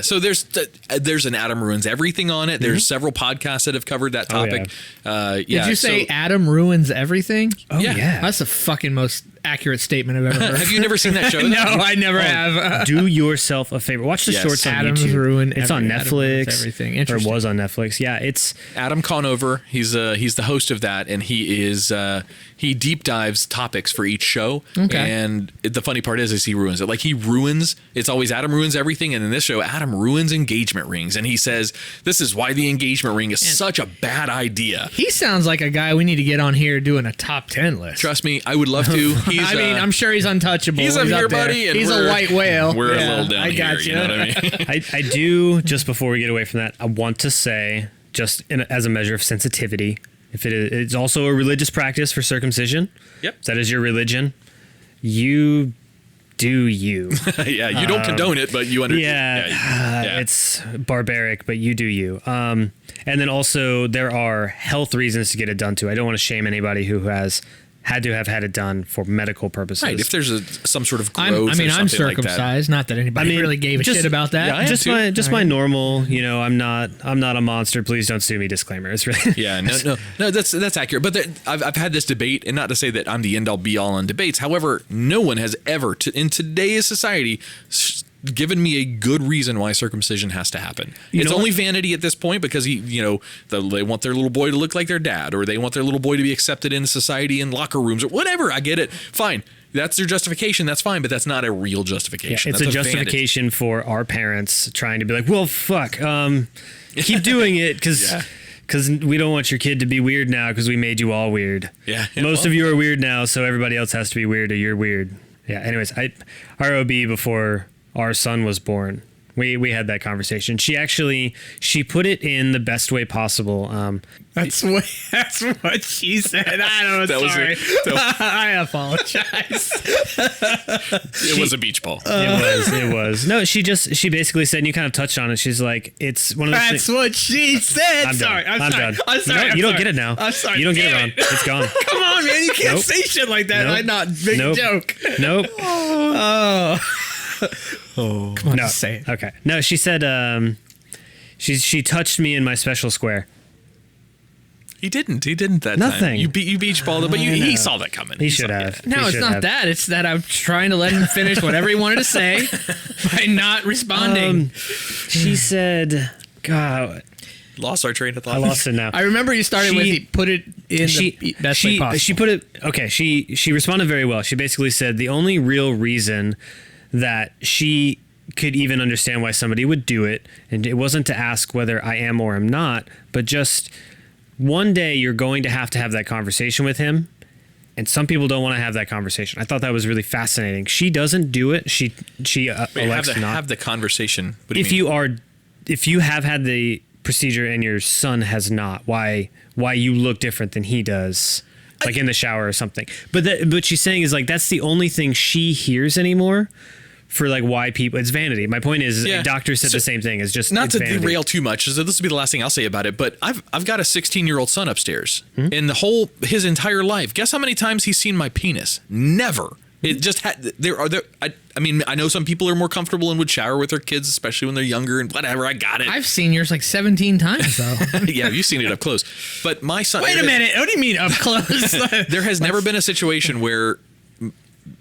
so there's an Adam Ruins Everything on it. There's several podcasts that have covered that topic. Did you say Adam ruins everything? Oh yeah. That's the fucking most accurate statement I've ever heard. Have you never seen that show? No, I never have. Do yourself a favor. Watch the Yes. shorts on Adam's YouTube. ruined It's on Adam ruins Netflix. everything. Or Interesting. was on Netflix. Yeah, it's Adam Conover. He's the host of that, and he deep dives topics for each show. Okay. And the funny part is he ruins it. Like it's always Adam ruins everything, and in this show, Adam ruins engagement rings, and he says this is why the engagement ring is such a bad idea. He sounds like a guy we need to get on here doing a top 10 list. Trust me, I would love to. I'm sure he's untouchable. He's up here, there. buddy, and he's a we're- white whale. We're Yeah, a little down I here. got You know what I mean? I do, just before we get away from that, I want to say, just as a measure of sensitivity, if it's also a religious practice for circumcision, Yep. if that is your religion, you do you. Yeah, you don't condone it, but you understand. Yeah, it's barbaric, but you do you. And then also there are health reasons to get it done too. I don't want to shame anybody who has had to have had it done for medical purposes. Right, if there's some sort of growth I'm or something circumcised. like that. Not that anybody really gave a shit about that. Yeah, I am just too. my normal, I'm not a monster. Please don't sue me. Disclaimer. It's really Yeah, no, that's accurate. But I've had this debate, and not to say that I'm the end all be all on debates. However, no one has ever in today's society given me a good reason why circumcision has to happen. It's only vanity at this point, because they want their little boy to look like their dad, or they want their little boy to be accepted in society in locker rooms or whatever. I get it. Fine. That's their justification. That's fine, but that's not a real justification. it's That's a justification vanity. for our parents trying to be like, well, fuck, keep doing it because. Yeah. Because we don't want your kid to be weird now because we made you all weird. Yeah. Most of you are weird now, so everybody else has to be weird or you're weird. Yeah. Anyways, our OB before our son was born, we had that conversation. She put it in the best way possible. That's what she said. I don't know. That was Sorry. I apologize. It was a beach ball. It was. No, she basically said, and you kind of touched on it. She's like, it's one of those That's things. what she said. I'm sorry. done. I'm sorry. done. I'm sorry. You don't get it now. I'm sorry. You don't get it, Damn Ron. It's gone. Come on, man. You can't Nope. say shit like that. Nope. I'm not big Nope. joke. Nope. Come on, No. just say it. Okay. No, she said she touched me in my special square. He didn't that time. Nothing. You beach balled it, but he saw that coming. He should saw- have. No, He it's should not have. that. It's that I'm trying to let him finish whatever he wanted to say by not responding. She said, God, Lost our train of thought. I lost it now. I remember you started with he put it in the best way possible. She put it, okay, she responded very well. She basically said the only real reason that she could even understand why somebody would do it, and it wasn't to ask whether I am or am not, but just one day you're going to have that conversation with him, and some people don't want to have that conversation. I thought that was really fascinating. She doesn't do it. She elects not. Have the conversation. What do you mean? If you have had the procedure and your son has not, why you look different than he does, like in the shower or something. But what she's saying is like that's the only thing she hears anymore for like why people. It's vanity. My point is, doctors said the same thing. It's just not it's to vanity. derail too much. So this will be the last thing I'll say about it. But I've got a 16-year-old son upstairs, and his entire life. Guess how many times he's seen my penis? Never. It just had. I mean, I know some people are more comfortable and would shower with their kids, especially when they're younger and whatever. I got it. I've seen yours like 17 times though. Yeah, you've seen it up close. But my son. Wait a minute. What do you mean up close? There has never been a situation where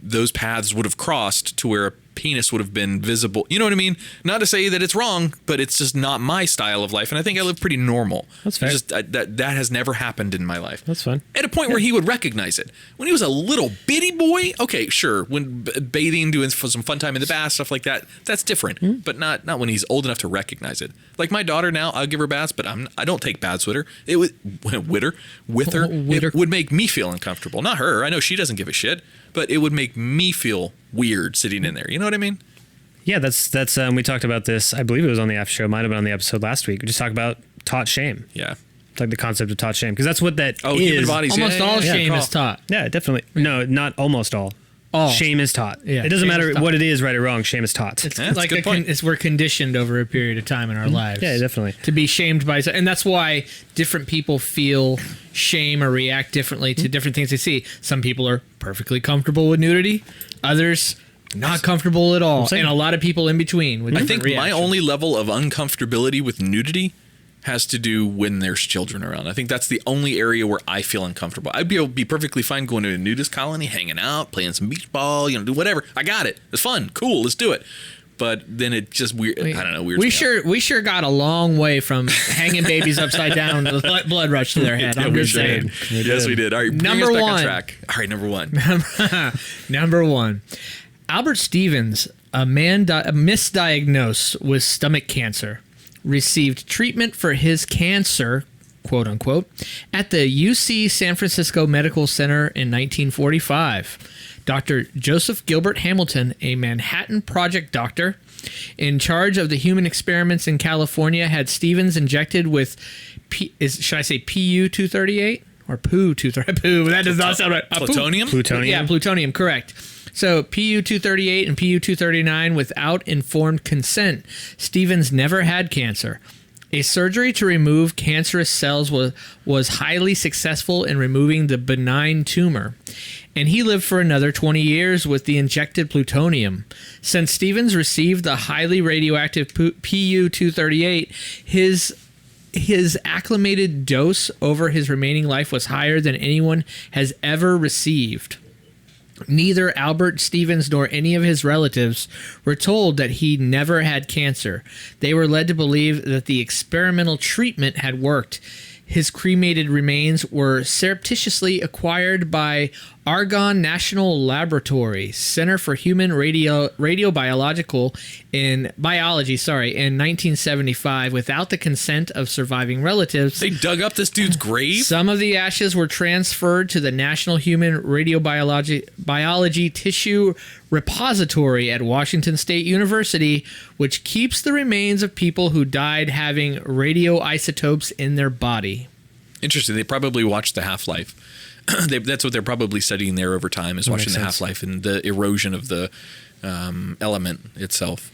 those paths would have crossed to where a penis would have been visible. You know what I mean? Not to say that it's wrong, but it's just not my style of life, and I think I live pretty normal. That's fair. Just that has never happened in my life. That's fine. At a point where he would recognize it. When he was a little bitty boy, okay, sure. When bathing, doing some fun time in the bath, stuff like that, that's different. But not when he's old enough to recognize it. Like my daughter now, I'll give her baths, but I don't take baths with her. It would It would make me feel uncomfortable. Not her. I know she doesn't give a shit, but it would make me feel weird sitting in there. You know what I mean? Yeah, that's we talked about this. I believe it was on the after show. Might have been on the episode last week. We just talked about taught shame. Yeah. Like the concept of taught shame, because that's what that is. Human bodies. Almost all shame is taught. Yeah, definitely. No, not almost all. All. Shame is taught. Yeah, it doesn't shame matter is taught. what it is, right or wrong. Shame is taught. It's that's like a good point. we're conditioned over a period of time in our lives. Yeah, definitely. To be shamed by, and that's why different people feel shame or react differently to different things they see. Some people are perfectly comfortable with nudity, others not comfortable at all, and a lot of people in between. With I different think my reactions. only level of uncomfortability with nudity has to do when there's children around. I think that's the only area where I feel uncomfortable. I'd be perfectly fine going to a nudist colony, hanging out, playing some beach ball, do whatever. I got it. It's fun. Cool. Let's do it. But then it just weird. I don't know. Weird. We sure got a long way from hanging babies upside down with blood rush to their head. I'm just saying. Yes, we did. All right. Bring Number us back one. on track. All right. Number one. Number one, Albert Stevens, a man misdiagnosed with stomach cancer, received treatment for his cancer, quote unquote, at the UC San Francisco Medical Center in 1945. Dr. Joseph Gilbert Hamilton, a Manhattan Project doctor in charge of the human experiments in California, had Stevens injected with, should I say PU-238 or PU-238? PU, that does not sound right. Plutonium? Plutonium. Yeah, plutonium, correct. So PU-238 and PU-239 without informed consent. Stevens never had cancer. A surgery to remove cancerous cells was highly successful in removing the benign tumor, and he lived for another 20 years with the injected plutonium. Since Stevens received the highly radioactive PU-238, his acclimated dose over his remaining life was higher than anyone has ever received. Neither Albert Stevens nor any of his relatives were told that he never had cancer. They were led to believe that the experimental treatment had worked. His cremated remains were surreptitiously acquired by Argonne National Laboratory Center for Human Radiobiology in 1975 without the consent of surviving relatives. They dug up this dude's grave? Some of the ashes were transferred to the National Human Radiobiology Tissue Repository at Washington State University, which keeps the remains of people who died having radioisotopes in their body. Interesting. They probably watched the half-life. That's what they're probably studying there over time, is watching the half-life and the erosion of the element itself.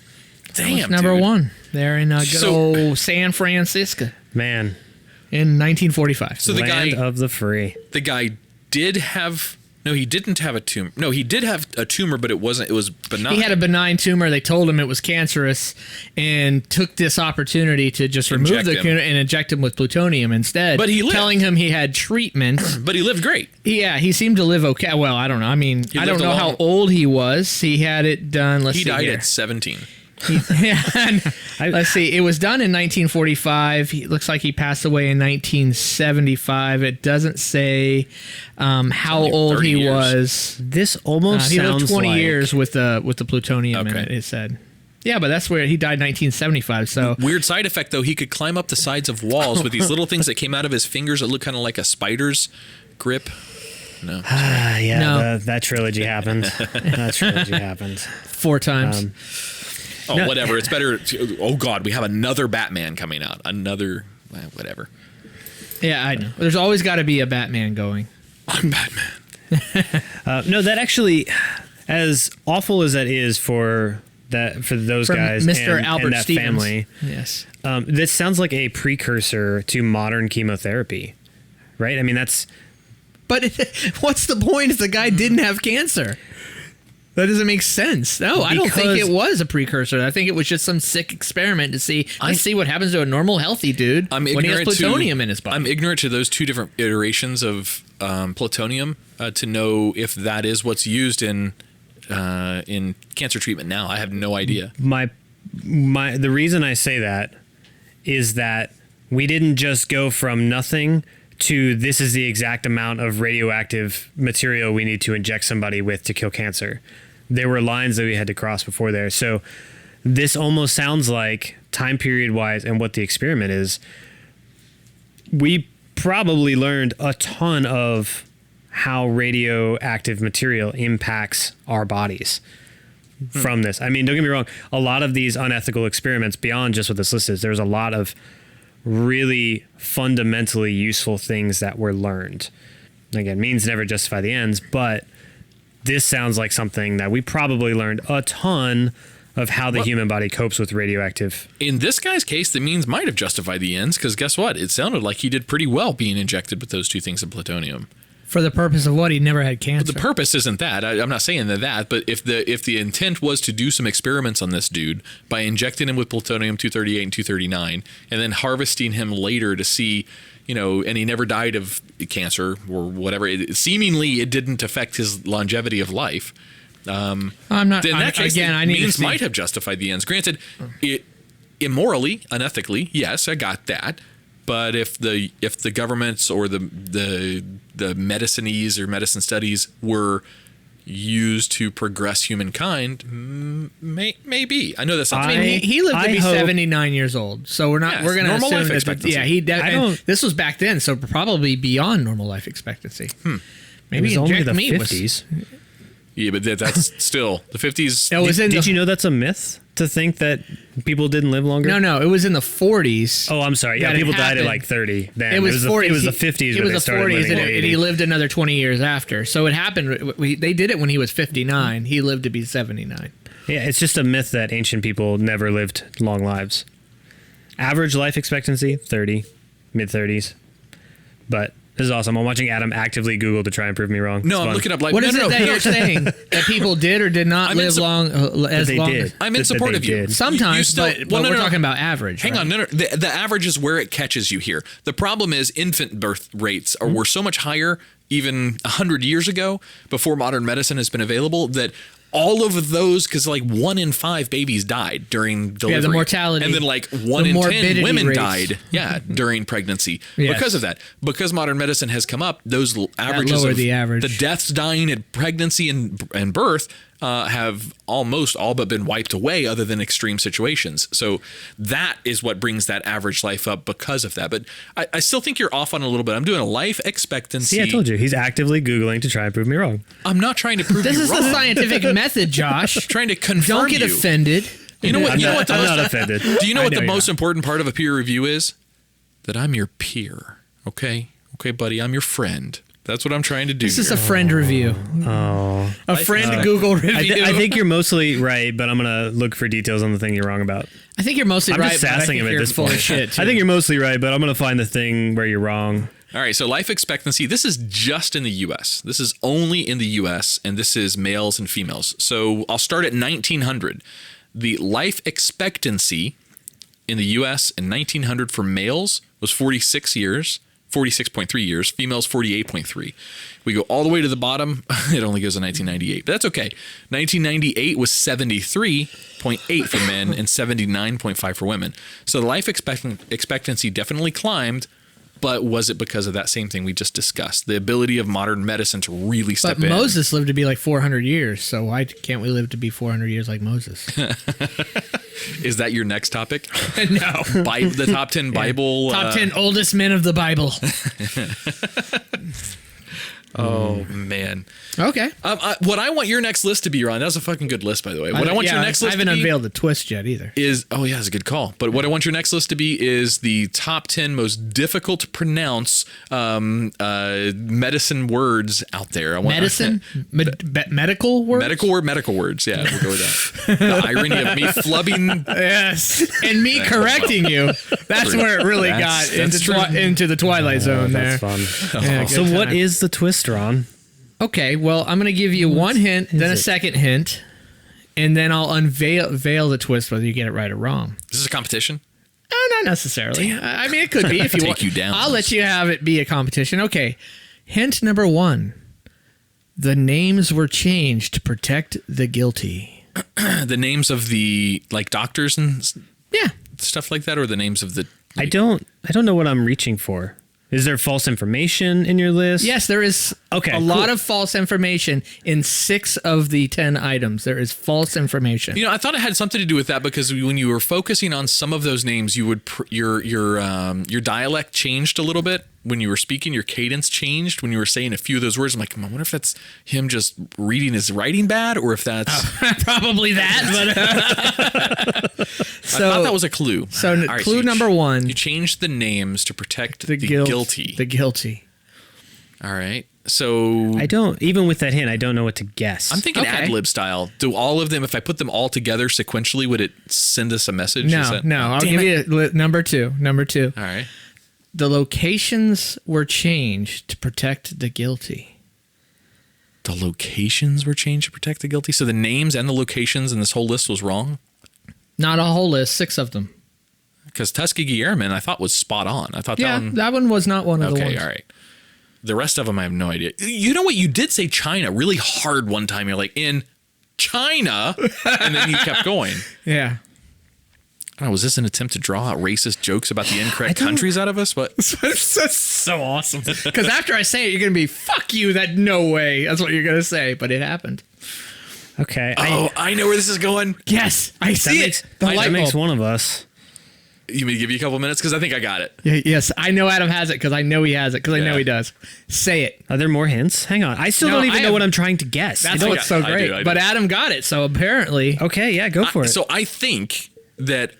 Damn, number dude. one. They're in good old San Francisco. Man. In 1945. So the Land guy of the free. The guy did have... No, he didn't have a tumor. No, he did have a tumor, but it was benign. He had a benign tumor. They told him it was cancerous and took this opportunity to just remove the tumor and inject him with plutonium instead. But he lived. Telling him he had treatment. But he lived great. Yeah, he seemed to live okay. Well, I don't know. I mean, I don't know how old he was. He had it done. He died at 17. Let's see. It was done in 1945. It looks like he passed away in 1975. It doesn't say how old he was. This almost he sounds lived 20 like... years with the plutonium in it. It said. Yeah, but that's where he died in 1975. So weird side effect though. He could climb up the sides of walls with these little things that came out of his fingers that look kind of like a spider's grip. No. That trilogy happened. That trilogy happened 4 times. Whatever. It's better. Oh, God. We have another Batman coming out. Another, whatever. Yeah, I know. There's always got to be a Batman going. I'm Batman. No, that actually, as awful as that is for those guys Mr. and, Albert and that Stevens. family, Yes. This sounds like a precursor to modern chemotherapy, right? I mean, that's... But what's the point if the guy didn't have cancer? That doesn't make sense. No, I don't think it was a precursor. I think it was just some sick experiment to see what happens to a normal, healthy dude when he has plutonium in his body. I'm ignorant to those 2 different iterations of plutonium to know if that is what's used in in cancer treatment now. I have no idea. The reason I say that is that we didn't just go from nothing to this is the exact amount of radioactive material we need to inject somebody with to kill cancer. There were lines that we had to cross before there. So this almost sounds like, time period wise and what the experiment is, we probably learned a ton of how radioactive material impacts our bodies from this. I mean, don't get me wrong, a lot of these unethical experiments, beyond just what this list is, there's a lot of really fundamentally useful things that were learned. Again, means never justify the ends, but this sounds like something that we probably learned a ton of how the human body copes with radioactive. In this guy's case, the means might have justified the ends, because guess what? It sounded like he did pretty well being injected with those two things of plutonium. For the purpose of what? He never had cancer. But the purpose isn't that. I'm not saying that, but if the intent was to do some experiments on this dude by injecting him with plutonium-238 and 239, and then harvesting him later to see, and he never died of cancer or whatever, seemingly it didn't affect his longevity of life. I'm not. In that case, again, I need means to see. might have justified the ends. Granted, it immorally, unethically, yes, I got that. But if the governments or the medicines or medicine studies were used to progress humankind, maybe. I know that sounds. I mean, he lived to be 79 years old, so we're not. We're going to assume that. This was back then, so probably beyond normal life expectancy. Maybe only the inject me 50s. Yeah, but that's still the 50s. Did you know that's a myth to think that people didn't live longer? No, it was in the 40s. Oh, I'm sorry. Yeah, people died at like 30. Then. It was 40s. It was the 50s. It was the 40s, and he lived another 20 years after. So it happened. They did it when he was 59. He lived to be 79. Yeah, it's just a myth that ancient people never lived long lives. Average life expectancy 30, mid 30s, but. This is awesome. I'm watching Adam actively Google to try and prove me wrong. No, I'm looking up What is it that you're saying? That people did or did not live long as long? Did. I'm in support of you. Sometimes, but we're talking about average. Hang on, no. The average is where it catches you here. The problem is infant birth rates were so much higher even 100 years ago, before modern medicine has been available, that all of those, because like 1 in 5 babies died during delivery. Yeah, the mortality. And then like 1 in 10 women rates. died during pregnancy. Yes. Because of that. Because modern medicine has come up, those averages of the deaths dying at pregnancy and birth have almost all but been wiped away, other than extreme situations. So that is what brings that average life up because of that. But I still think you're off on a little bit. I'm doing a life expectancy. See, I told you. He's actively Googling to try and prove me wrong. I'm not trying to prove you wrong. This is the scientific method, Josh. Trying to confirm. Don't get offended. You know what? I'm not offended. Do you know what the most important part of a peer review is? That I'm your peer. Okay, buddy. I'm your friend. That's what I'm trying to do. This is a friend review. Oh. A friend Google review. I think you're mostly right, but I'm going to look for details on the thing you're wrong about. I think you're mostly right. I'm just sassing him at this point. Shit, I think you're mostly right, but I'm going to find the thing where you're wrong. All right, so life expectancy, this is just in the U.S. This is only in the U.S., and this is males and females. So I'll start at 1900. The life expectancy in the U.S. in 1900 for males was 46 years. 46.3 years, females 48.3. We go all the way to the bottom, it only goes to 1998. But that's okay. 1998 was 73.8 for men and 79.5 for women. So the life expectancy definitely climbed, but was it because of that same thing we just discussed? The ability of modern medicine to really step in. But Moses lived to be like 400 years, so why can't we live to be 400 years like Moses? Is that your next topic? No. The top 10 Bible... Top 10 oldest men of the Bible. Oh, man. Okay. What I want your next list to be, Ron, that was a fucking good list, by the way. What I want your next list to be... I haven't unveiled the twist yet either. Oh, yeah, that's a good call. But what I want your next list to be is the top 10 most difficult to pronounce medicine words out there. Medicine? Medical words? Medical words, yeah. We'll go with that. The irony of me flubbing... Yes. And me correcting you. That's where it really got into the Twilight Zone there. That's fun. Yeah, so what is the twist, Ron? Okay, well, I'm going to give you one hint, then a second hint, and then I'll unveil the twist, whether you get it right or wrong. This is a competition? Not necessarily. I mean, it could be if you want. You down. I'll let you have it be a competition. Okay, hint number 1. The names were changed to protect the guilty. The names of the doctors and Yeah. stuff like that, or the names of the. I don't know what I'm reaching for. Is there false information in your list? Yes, there is a lot of false information in 6 of the 10 items. There is false information. I thought it had something to do with that because when you were focusing on some of those names, you would your dialect changed a little bit when you were speaking. Your cadence changed when you were saying a few of those words. I'm like, I wonder if that's him just reading his writing bad, or if that's probably that. But so, I thought that was a clue. So clue number 1: you changed the names to protect the guilty. The guilty. All right. So I don't, even with that hint, I don't know what to guess. I'm thinking ad-lib style. Do all of them, if I put them all together sequentially, would it send us a message? No. I'll give you number 2. All right. The locations were changed to protect the guilty. The locations were changed to protect the guilty? So the names and the locations in this whole list was wrong? Not a whole list, 6 of them. Because Tuskegee Airmen, I thought, was spot on. I thought that one was not one of the ones. Okay, all right. The rest of them, I have no idea. You know what? You did say China really hard one time. You're like, in China, and then you kept going. Yeah. I don't know, was this an attempt to draw out racist jokes about the incorrect countries out of us? What? That's so awesome. Because after I say it, you're going to be, fuck you, that no way. That's what you're going to say, but it happened. Okay. I know where this is going. Yes, I see it. That makes one of us. You may give you a couple minutes because I think I got it. Yes, I know Adam has it because I know he has it because I know he does. Say it. Are there more hints? Hang on. I still don't even know what I'm trying to guess. That's what's so great. I do. But Adam got it, so apparently. Okay, yeah, go for it. So I think that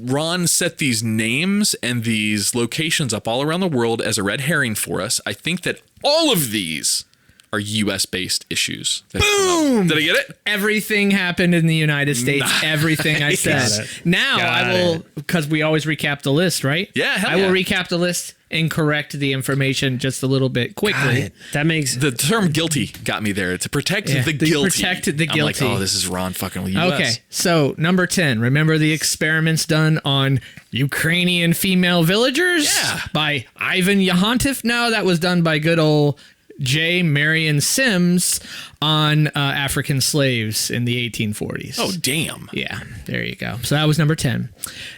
Ron set these names and these locations up all around the world as a red herring for us. I think that all of these are U.S.-based issues. Boom! Did I get it? Everything happened in the United States. Nice. Everything I said. Now I will, because we always recap the list, right? Yeah, hell I will recap the list and correct the information just a little bit quickly. That makes the term "guilty" got me there. To protect the guilty. Protect the guilty. I'm like, oh, this is Ron fucking with U.S. Okay, so number 10. Remember the experiments done on Ukrainian female villagers? Yeah. By Ivan Yahantif? No, that was done by good old J. Marion Sims on African slaves in the 1840s. Oh, damn. Yeah, there you go. So that was number 10.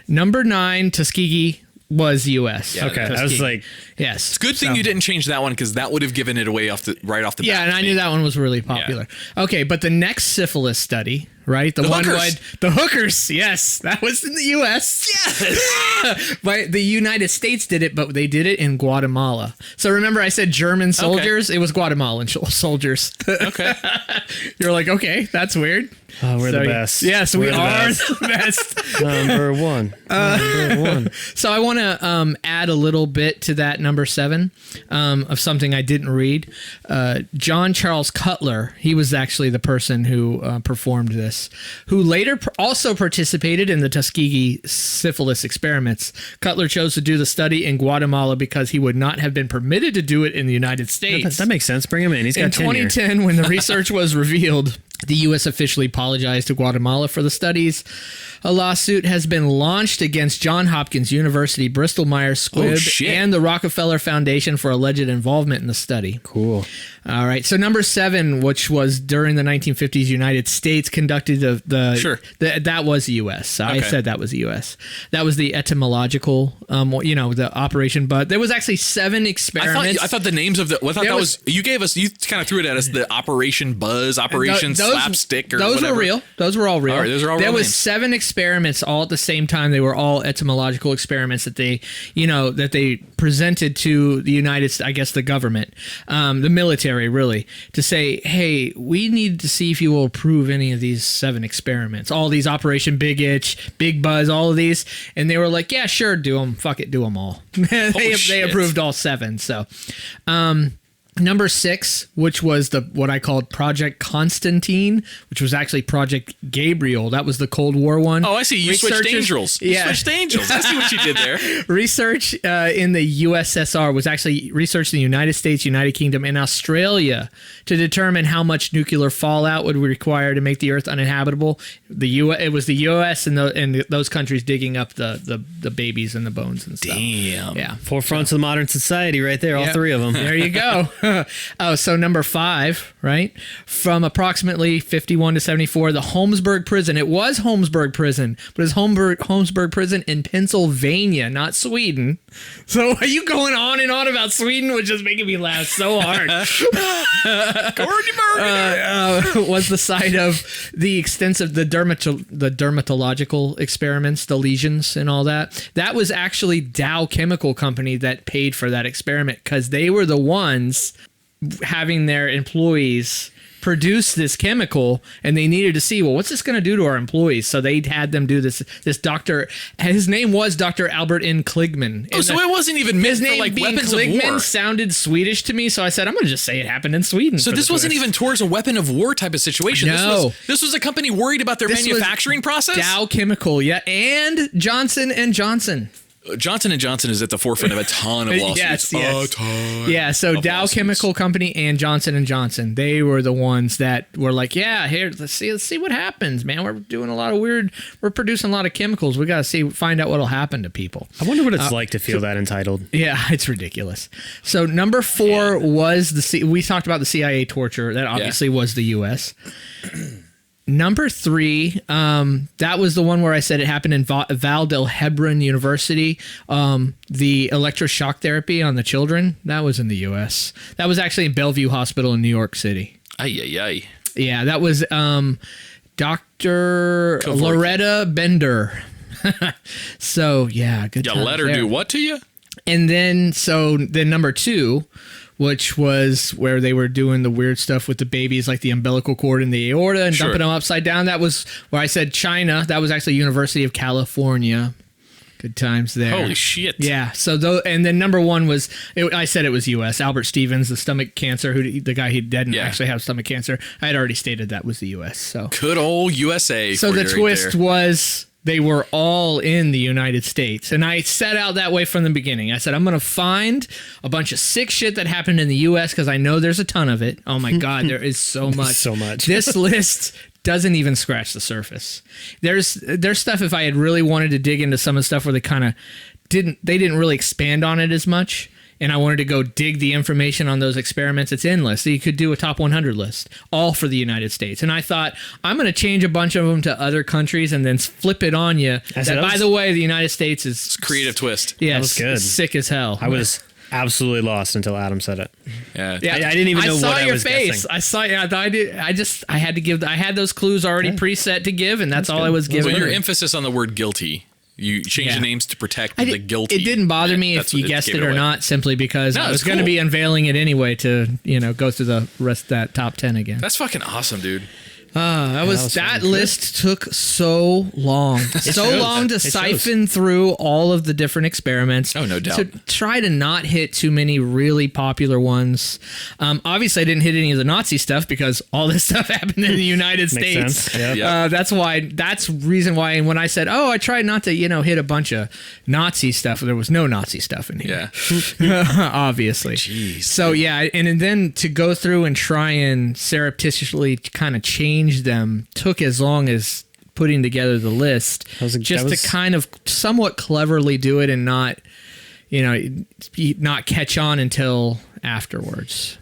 Number 9, Tuskegee was U.S. Yeah, okay, I was like, yes. It's a good thing you didn't change that one because that would have given it away right off the bat. Yeah, and I knew that one was really popular. Yeah. Okay, but the next syphilis study, right? The one hookers. The hookers, yes. That was in the U.S. Yes. But the United States did it, but they did it in Guatemala. So remember I said German soldiers? Okay. It was Guatemalan soldiers. Okay. You're like, okay, that's weird. Oh, we're the best. Yes, we are the best. Number one. Number one. So I want to add a little bit to that number 7 of something I didn't read. John Charles Cutler, he was actually the person who performed this, who later also participated in the Tuskegee syphilis experiments. Cutler chose to do the study in Guatemala because he would not have been permitted to do it in the United States. That makes sense. Bring him in. He's got tenure. In 2010, when the research was revealed, the U.S. officially apologized to Guatemala for the studies. A lawsuit has been launched against Johns Hopkins University, Bristol Myers Squibb, and the Rockefeller Foundation for alleged involvement in the study. Cool. All right. So number 7, which was during the 1950s, United States conducted that was the U.S. So I said that was the U.S. That was the etymological, the operation. But there was actually 7 experiments. I thought the names of the. I thought that was you gave us. You kind of threw it at us. The Operation Buzz, Operation Slapstick, or those whatever. Were real. Those were all real. All right, those are all real. There was names. 7 experiments all at the same time. They were all etymological experiments that they presented to the the government, the military, really, to say, hey, we need to see if you will approve any of these 7 experiments. All these Operation Big Itch, Big Buzz, all of these. And they were like, yeah, sure, do them. Fuck it, do them all. They approved all 7. So, number 6, which was what I called Project Constantine, which was actually Project Gabriel. That was the Cold War one. Oh, I see. You switched angels. Yeah. You switched angels. I see what you did there. Research in the USSR was actually research in the United States, United Kingdom, and Australia to determine how much nuclear fallout would require to make the Earth uninhabitable. It was the U.S. and those countries digging up the babies and the bones and stuff. Damn. Yeah. Forefronts of modern society right there, all 3 of them. There you go. So number 5, right? From approximately 51 to 74, the Holmesburg prison. It was Holmesburg prison, but it's Holmesburg prison in Pennsylvania, not Sweden. So are you going on and on about Sweden, which is making me laugh so hard? Was the site of the extensive the dermatological experiments, the lesions and all that. That was actually Dow Chemical Company that paid for that experiment because they were the ones having their employees produce this chemical, and they needed to see, well, what's this going to do to our employees? So they had them do this. This doctor, his name was Dr. Albert N. Kligman. Oh, so it wasn't even meant for like weapons Kligman of war. Sounded Swedish to me, so I said, I'm going to just say it happened in Sweden. So this wasn't even towards a weapon of war type of situation. No. This was a company worried about their manufacturing process? Dow Chemical, yeah, and Johnson & Johnson. Johnson & Johnson is at the forefront of a ton of lawsuits. Yes. A ton. Yeah, so Dow lawsuits. Chemical Company and Johnson & Johnson, they were the ones that were like, yeah, here, let's see what happens, man. We're doing a lot of we're producing a lot of chemicals. We got to find out what'll happen to people. I wonder what it's like to feel that entitled. Yeah, it's ridiculous. So number 4 was we talked about the CIA torture. That obviously was the U.S. Number 3, that was the one where I said it happened in Val del Hebron University. The electroshock therapy on the children, that was in the U.S. That was actually in Bellevue Hospital in New York City. Ay. Yeah, that was Dr. Loretta Bender. So, yeah, good You times let her there. do what to you? And then number 2, which was where they were doing the weird stuff with the babies, like the umbilical cord and the aorta and dumping them upside down. That was where I said China. That was actually University of California. Good times there. Holy shit. Yeah. So and then number 1 was, I said it was U.S. Albert Stevens, the stomach cancer, the guy who didn't actually have stomach cancer. I had already stated that was the U.S. So good old USA. So the twist was they were all in the United States. And I set out that way from the beginning. I said, I'm going to find a bunch of sick shit that happened in the U.S. because I know there's a ton of it. Oh, my God, there is so much. So much. This list doesn't even scratch the surface. There's stuff, if I had really wanted to dig into some of the stuff where they didn't really expand on it as much, and I wanted to go dig the information on those experiments, it's endless. So you could do a top 100 list, all for the United States. And I thought, I'm going to change a bunch of them to other countries and then flip it on you. By the way, the United States is... It's a creative twist. Yes, That was good. Sick as hell. I was absolutely lost until Adam said it. Yeah. Yeah, I didn't even know what I was face. guessing. I saw your face. I had to give. I had those clues already preset to give, and that's all I was So giving. your emphasis on the word guilty. You change the names to protect the guilty. It didn't bother me That's if you what guessed gave it or away. not, simply because I was going to be unveiling it anyway to go through the rest of that top 10 again. That's fucking awesome, dude. That list took so long, to siphon through all of the different experiments. Oh, no doubt. To try to not hit too many really popular ones. Obviously, I didn't hit any of the Nazi stuff because all this stuff happened in the United Makes States. sense. Yeah. That's reason why. And when I said, I tried not to, hit a bunch of Nazi stuff, there was no Nazi stuff in here. Yeah. Obviously. Jeez. So yeah, and then to go through and try and surreptitiously kind of change them took as long as putting together the list, to kind of somewhat cleverly do it and not catch on until afterwards,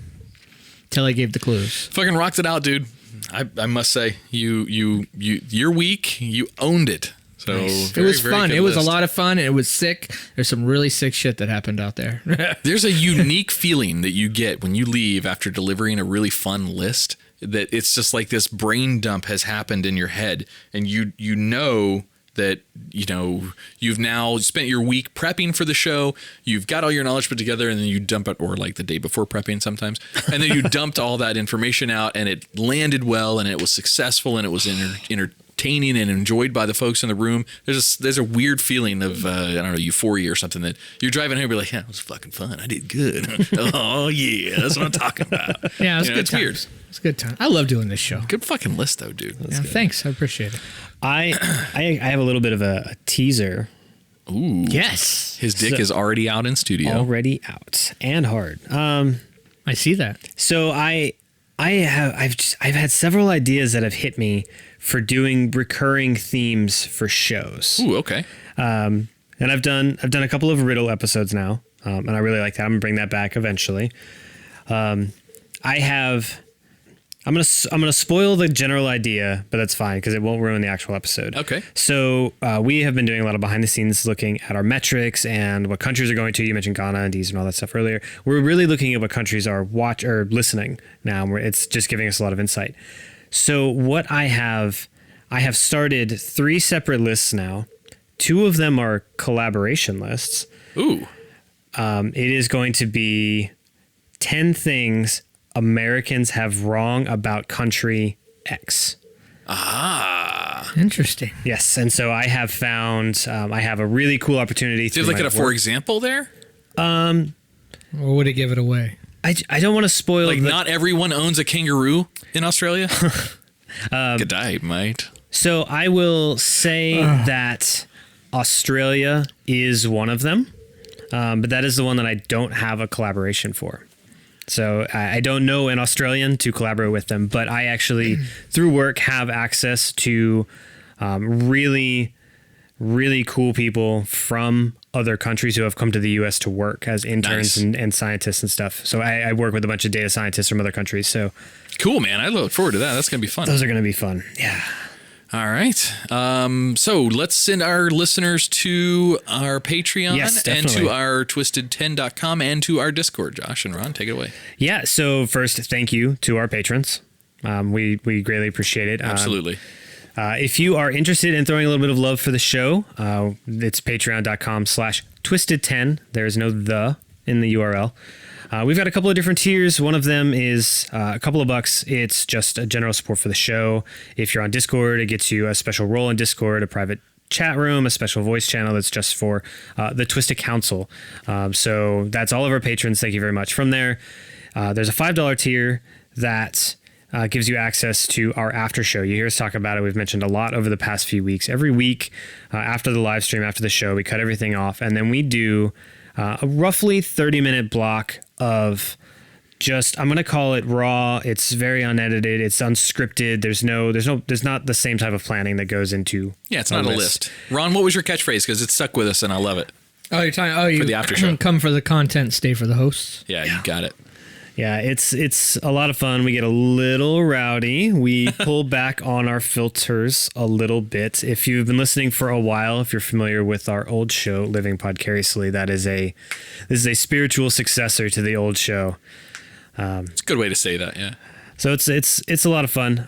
till I gave the clues. Fucking rocked it out, dude. I must say, your week, you owned it. So Nice. very, It was very fun. good It was list. a lot of fun. And it was sick. There's some really sick shit that happened out there. There's a unique feeling that you get when you leave after delivering a really fun list, that it's just like this brain dump has happened in your head, and you know that you've now spent your week prepping for the show, you've got all your knowledge put together, and then you dump it, or like the day before prepping sometimes, and then you dumped all that information out, and it landed well, and it was successful, and it was entertaining and enjoyed by the folks in the room. There's a weird feeling of euphoria or something, that you're driving home and be like, yeah, it was fucking fun, I did good. Oh yeah, that's what I'm talking about. Yeah, it was good it's times. weird. It's a good time. I love doing this show. Good fucking list though, dude. Yeah, thanks. I appreciate it. I have a little bit of a teaser Ooh. Yes. His dick is already out in studio. already out and hard. I see that. So I've had several ideas that have hit me for doing recurring themes for shows. Ooh, okay. And I've done a couple of riddle episodes now, and I really like that. I'm gonna bring that back eventually. I'm gonna spoil the general idea, but that's fine because it won't ruin the actual episode. Okay. So we have been doing a lot of behind the scenes looking at our metrics and what countries are going to. You mentioned Ghana and D's and all that stuff earlier. We're really looking at what countries are listening now. It's just giving us a lot of insight. So what I have started 3 separate lists now. 2 of them are collaboration lists. Ooh. It is going to be 10 things Americans have wrong about country X. Ah. Interesting. Yes, and so I have found I have a really cool opportunity. Do you have like a for example there? Or would it give it away? I don't want to spoil. Like not everyone owns a kangaroo in Australia. Good day, mate. So I will say that Australia is one of them, but that is the one that I don't have a collaboration for. So I don't know an Australian to collaborate with them, but I actually, through work, have access to really, really cool people from other countries who have come to the U.S. to work as interns and scientists and stuff. So I work with a bunch of data scientists from other countries. So cool, man. I look forward to that. That's going to be fun. Those are going to be fun. Yeah. All right. So let's send our listeners to our Patreon and to our twisted10.com and to our Discord. Josh and Ron, take it away. Yeah. So first, thank you to our patrons. We greatly appreciate it. Absolutely. If you are interested in throwing a little bit of love for the show, it's patreon.com/twisted10. There's no the in the URL. We've got a couple of different tiers. One of them is a couple of bucks. It's just a general support for the show. If you're on Discord, it gets you a special role in Discord, a private chat room, a special voice channel that's just for the Twisted Council. So that's all of our patrons. Thank you very much. From there, there's a $5 tier that gives you access to our after show. You hear us talk about it. We've mentioned a lot over the past few weeks. Every week after the live stream, after the show, we cut everything off, and then we do a roughly 30-minute block of just, I'm going to call it raw. It's very unedited. It's unscripted. There's not the same type of planning that goes into. Yeah, it's not a list. Ron, what was your catchphrase? Because it's stuck with us and I love it. Oh, you're talking. For the after show. Come for the content, stay for the hosts. Yeah, you got it. Yeah, it's a lot of fun. We get a little rowdy. We pull back on our filters a little bit. If you've been listening for a while, if you're familiar with our old show, Living Podcariously, this is a spiritual successor to the old show. It's a good way to say that, yeah. So it's a lot of fun.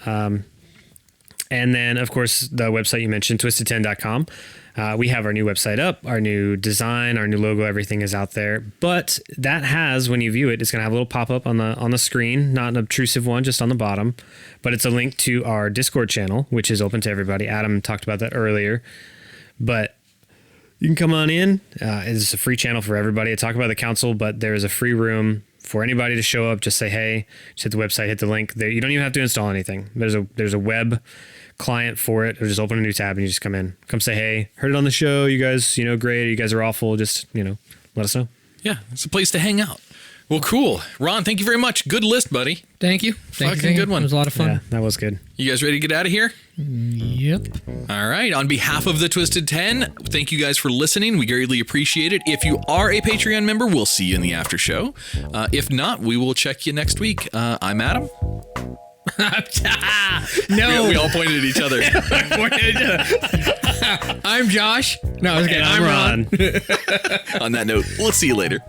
And then, of course, the website you mentioned, twisted10.com. We have our new website up, our new design, our new logo, everything is out there. But that has, when you view it, it's going to have a little pop-up on the screen, not an obtrusive one, just on the bottom. But it's a link to our Discord channel, which is open to everybody. Adam talked about that earlier. But you can come on in. It's a free channel for everybody. I talk about the council, but there is a free room for anybody to show up. Just say, hey, just hit the website, hit the link. There, you don't even have to install anything. There's a web client for it, or just open a new tab and you just come say, hey, heard it on the show, you guys, great, you guys are awful, just let us know. Yeah, it's a place to hang out. Well, cool. Ron, thank you very much. Good list, buddy. Thank you. Fucking good one. It was a lot of fun. Yeah, that was good. You guys ready to get out of here? Yep. All right. On behalf of the Twisted 10, thank you guys for listening. We greatly appreciate it. If you are a Patreon member, we'll see you in the after show. If not, we will check you next week. I'm Adam. No. We all pointed at each other. I'm Josh. No, I was kidding. I'm Ron. On that note, we'll see you later.